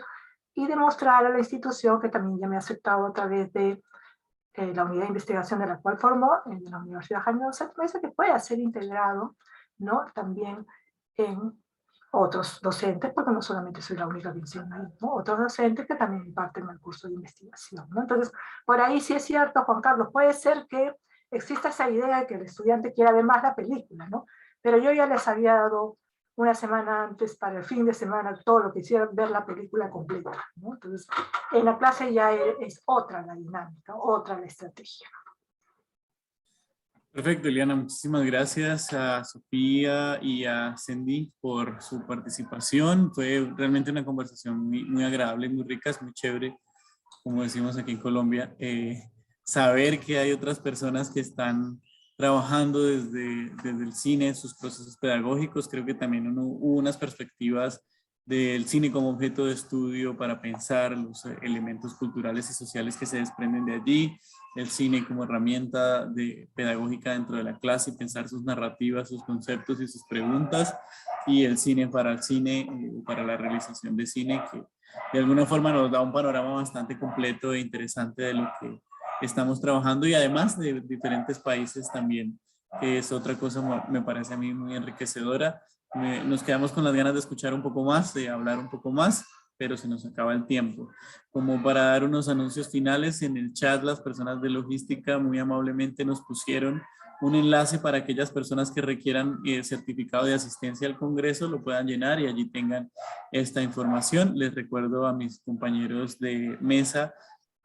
y demostrar a la institución que también ya me ha aceptado a través de la unidad de investigación de la cual formó, en la Universidad Jaime Dos Mesa, que puede ser integrado, ¿no? También en otros docentes, porque no solamente soy la única que menciona ahí, ¿no? Otros docentes que también imparten el curso de investigación, ¿no? Entonces, por ahí sí es cierto, Juan Carlos, puede ser que exista esa idea de que el estudiante quiera ver más la película, ¿no? Pero yo ya les había dado una semana antes, para el fin de semana, todo lo que hicieran, ver la película completa, ¿no? Entonces, en la clase ya es otra la dinámica, otra la estrategia. Perfecto, Eliana, muchísimas gracias a Sofía y a Cindy por su participación. Fue realmente una conversación muy agradable, muy rica, es muy chévere, como decimos aquí en Colombia, saber que hay otras personas que están trabajando desde el cine, sus procesos pedagógicos. Creo que también hubo unas perspectivas del cine como objeto de estudio para pensar los elementos culturales y sociales que se desprenden de allí, el cine como herramienta pedagógica dentro de la clase y pensar sus narrativas, sus conceptos y sus preguntas, y el cine, para la realización de cine, que de alguna forma nos da un panorama bastante completo e interesante de lo que estamos trabajando, y además de diferentes países también, que es otra cosa, me parece a mí muy enriquecedora. Nos quedamos con las ganas de escuchar un poco más, de hablar un poco más, pero se nos acaba el tiempo. Como para dar unos anuncios finales, en el chat las personas de logística muy amablemente nos pusieron un enlace para aquellas personas que requieran certificado de asistencia al Congreso, lo puedan llenar y allí tengan esta información. Les recuerdo a mis compañeros de mesa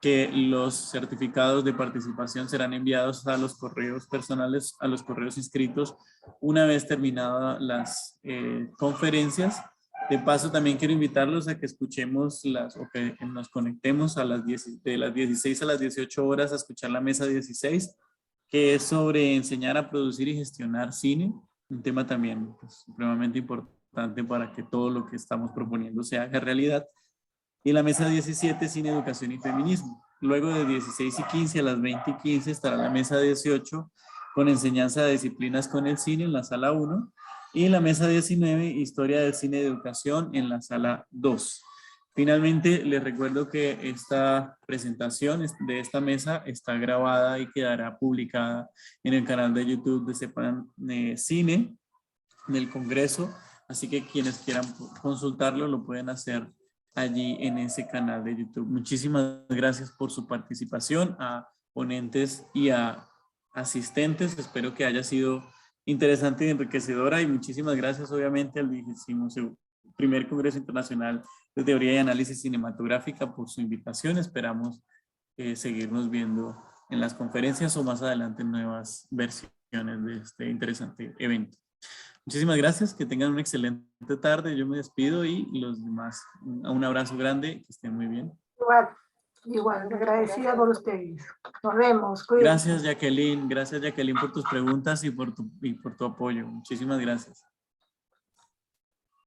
que los certificados de participación serán enviados a los correos personales, a los correos inscritos, una vez terminadas las conferencias. De paso, también quiero invitarlos a que escuchemos o que nos conectemos a de las 16 a las 18 horas a escuchar la mesa 16, que es sobre enseñar a producir y gestionar cine, un tema también pues, supremamente importante para que todo lo que estamos proponiendo se haga realidad. Y la mesa 17, cine, educación y feminismo. Luego de 16:15 a las 20:15 estará la mesa 18 con enseñanza de disciplinas con el cine en la sala 1, y la mesa 19, historia del cine de educación, en la sala 2. Finalmente, les recuerdo que esta presentación de esta mesa está grabada y quedará publicada en el canal de YouTube de Sepan Cine del Congreso, así que quienes quieran consultarlo lo pueden hacer allí en ese canal de YouTube. Muchísimas gracias por su participación, a ponentes y a asistentes. Espero que haya sido interesante y enriquecedora, y muchísimas gracias obviamente al 21º Congreso Internacional de Teoría y Análisis Cinematográfica por su invitación. Esperamos seguirnos viendo en las conferencias o más adelante en nuevas versiones de este interesante evento. Muchísimas gracias, que tengan una excelente tarde. Yo me despido y los demás, un abrazo grande, que estén muy bien. Igual, agradecida por ustedes. Nos vemos. Cuídense. Gracias Jacqueline por tus preguntas y por tu apoyo. Muchísimas gracias.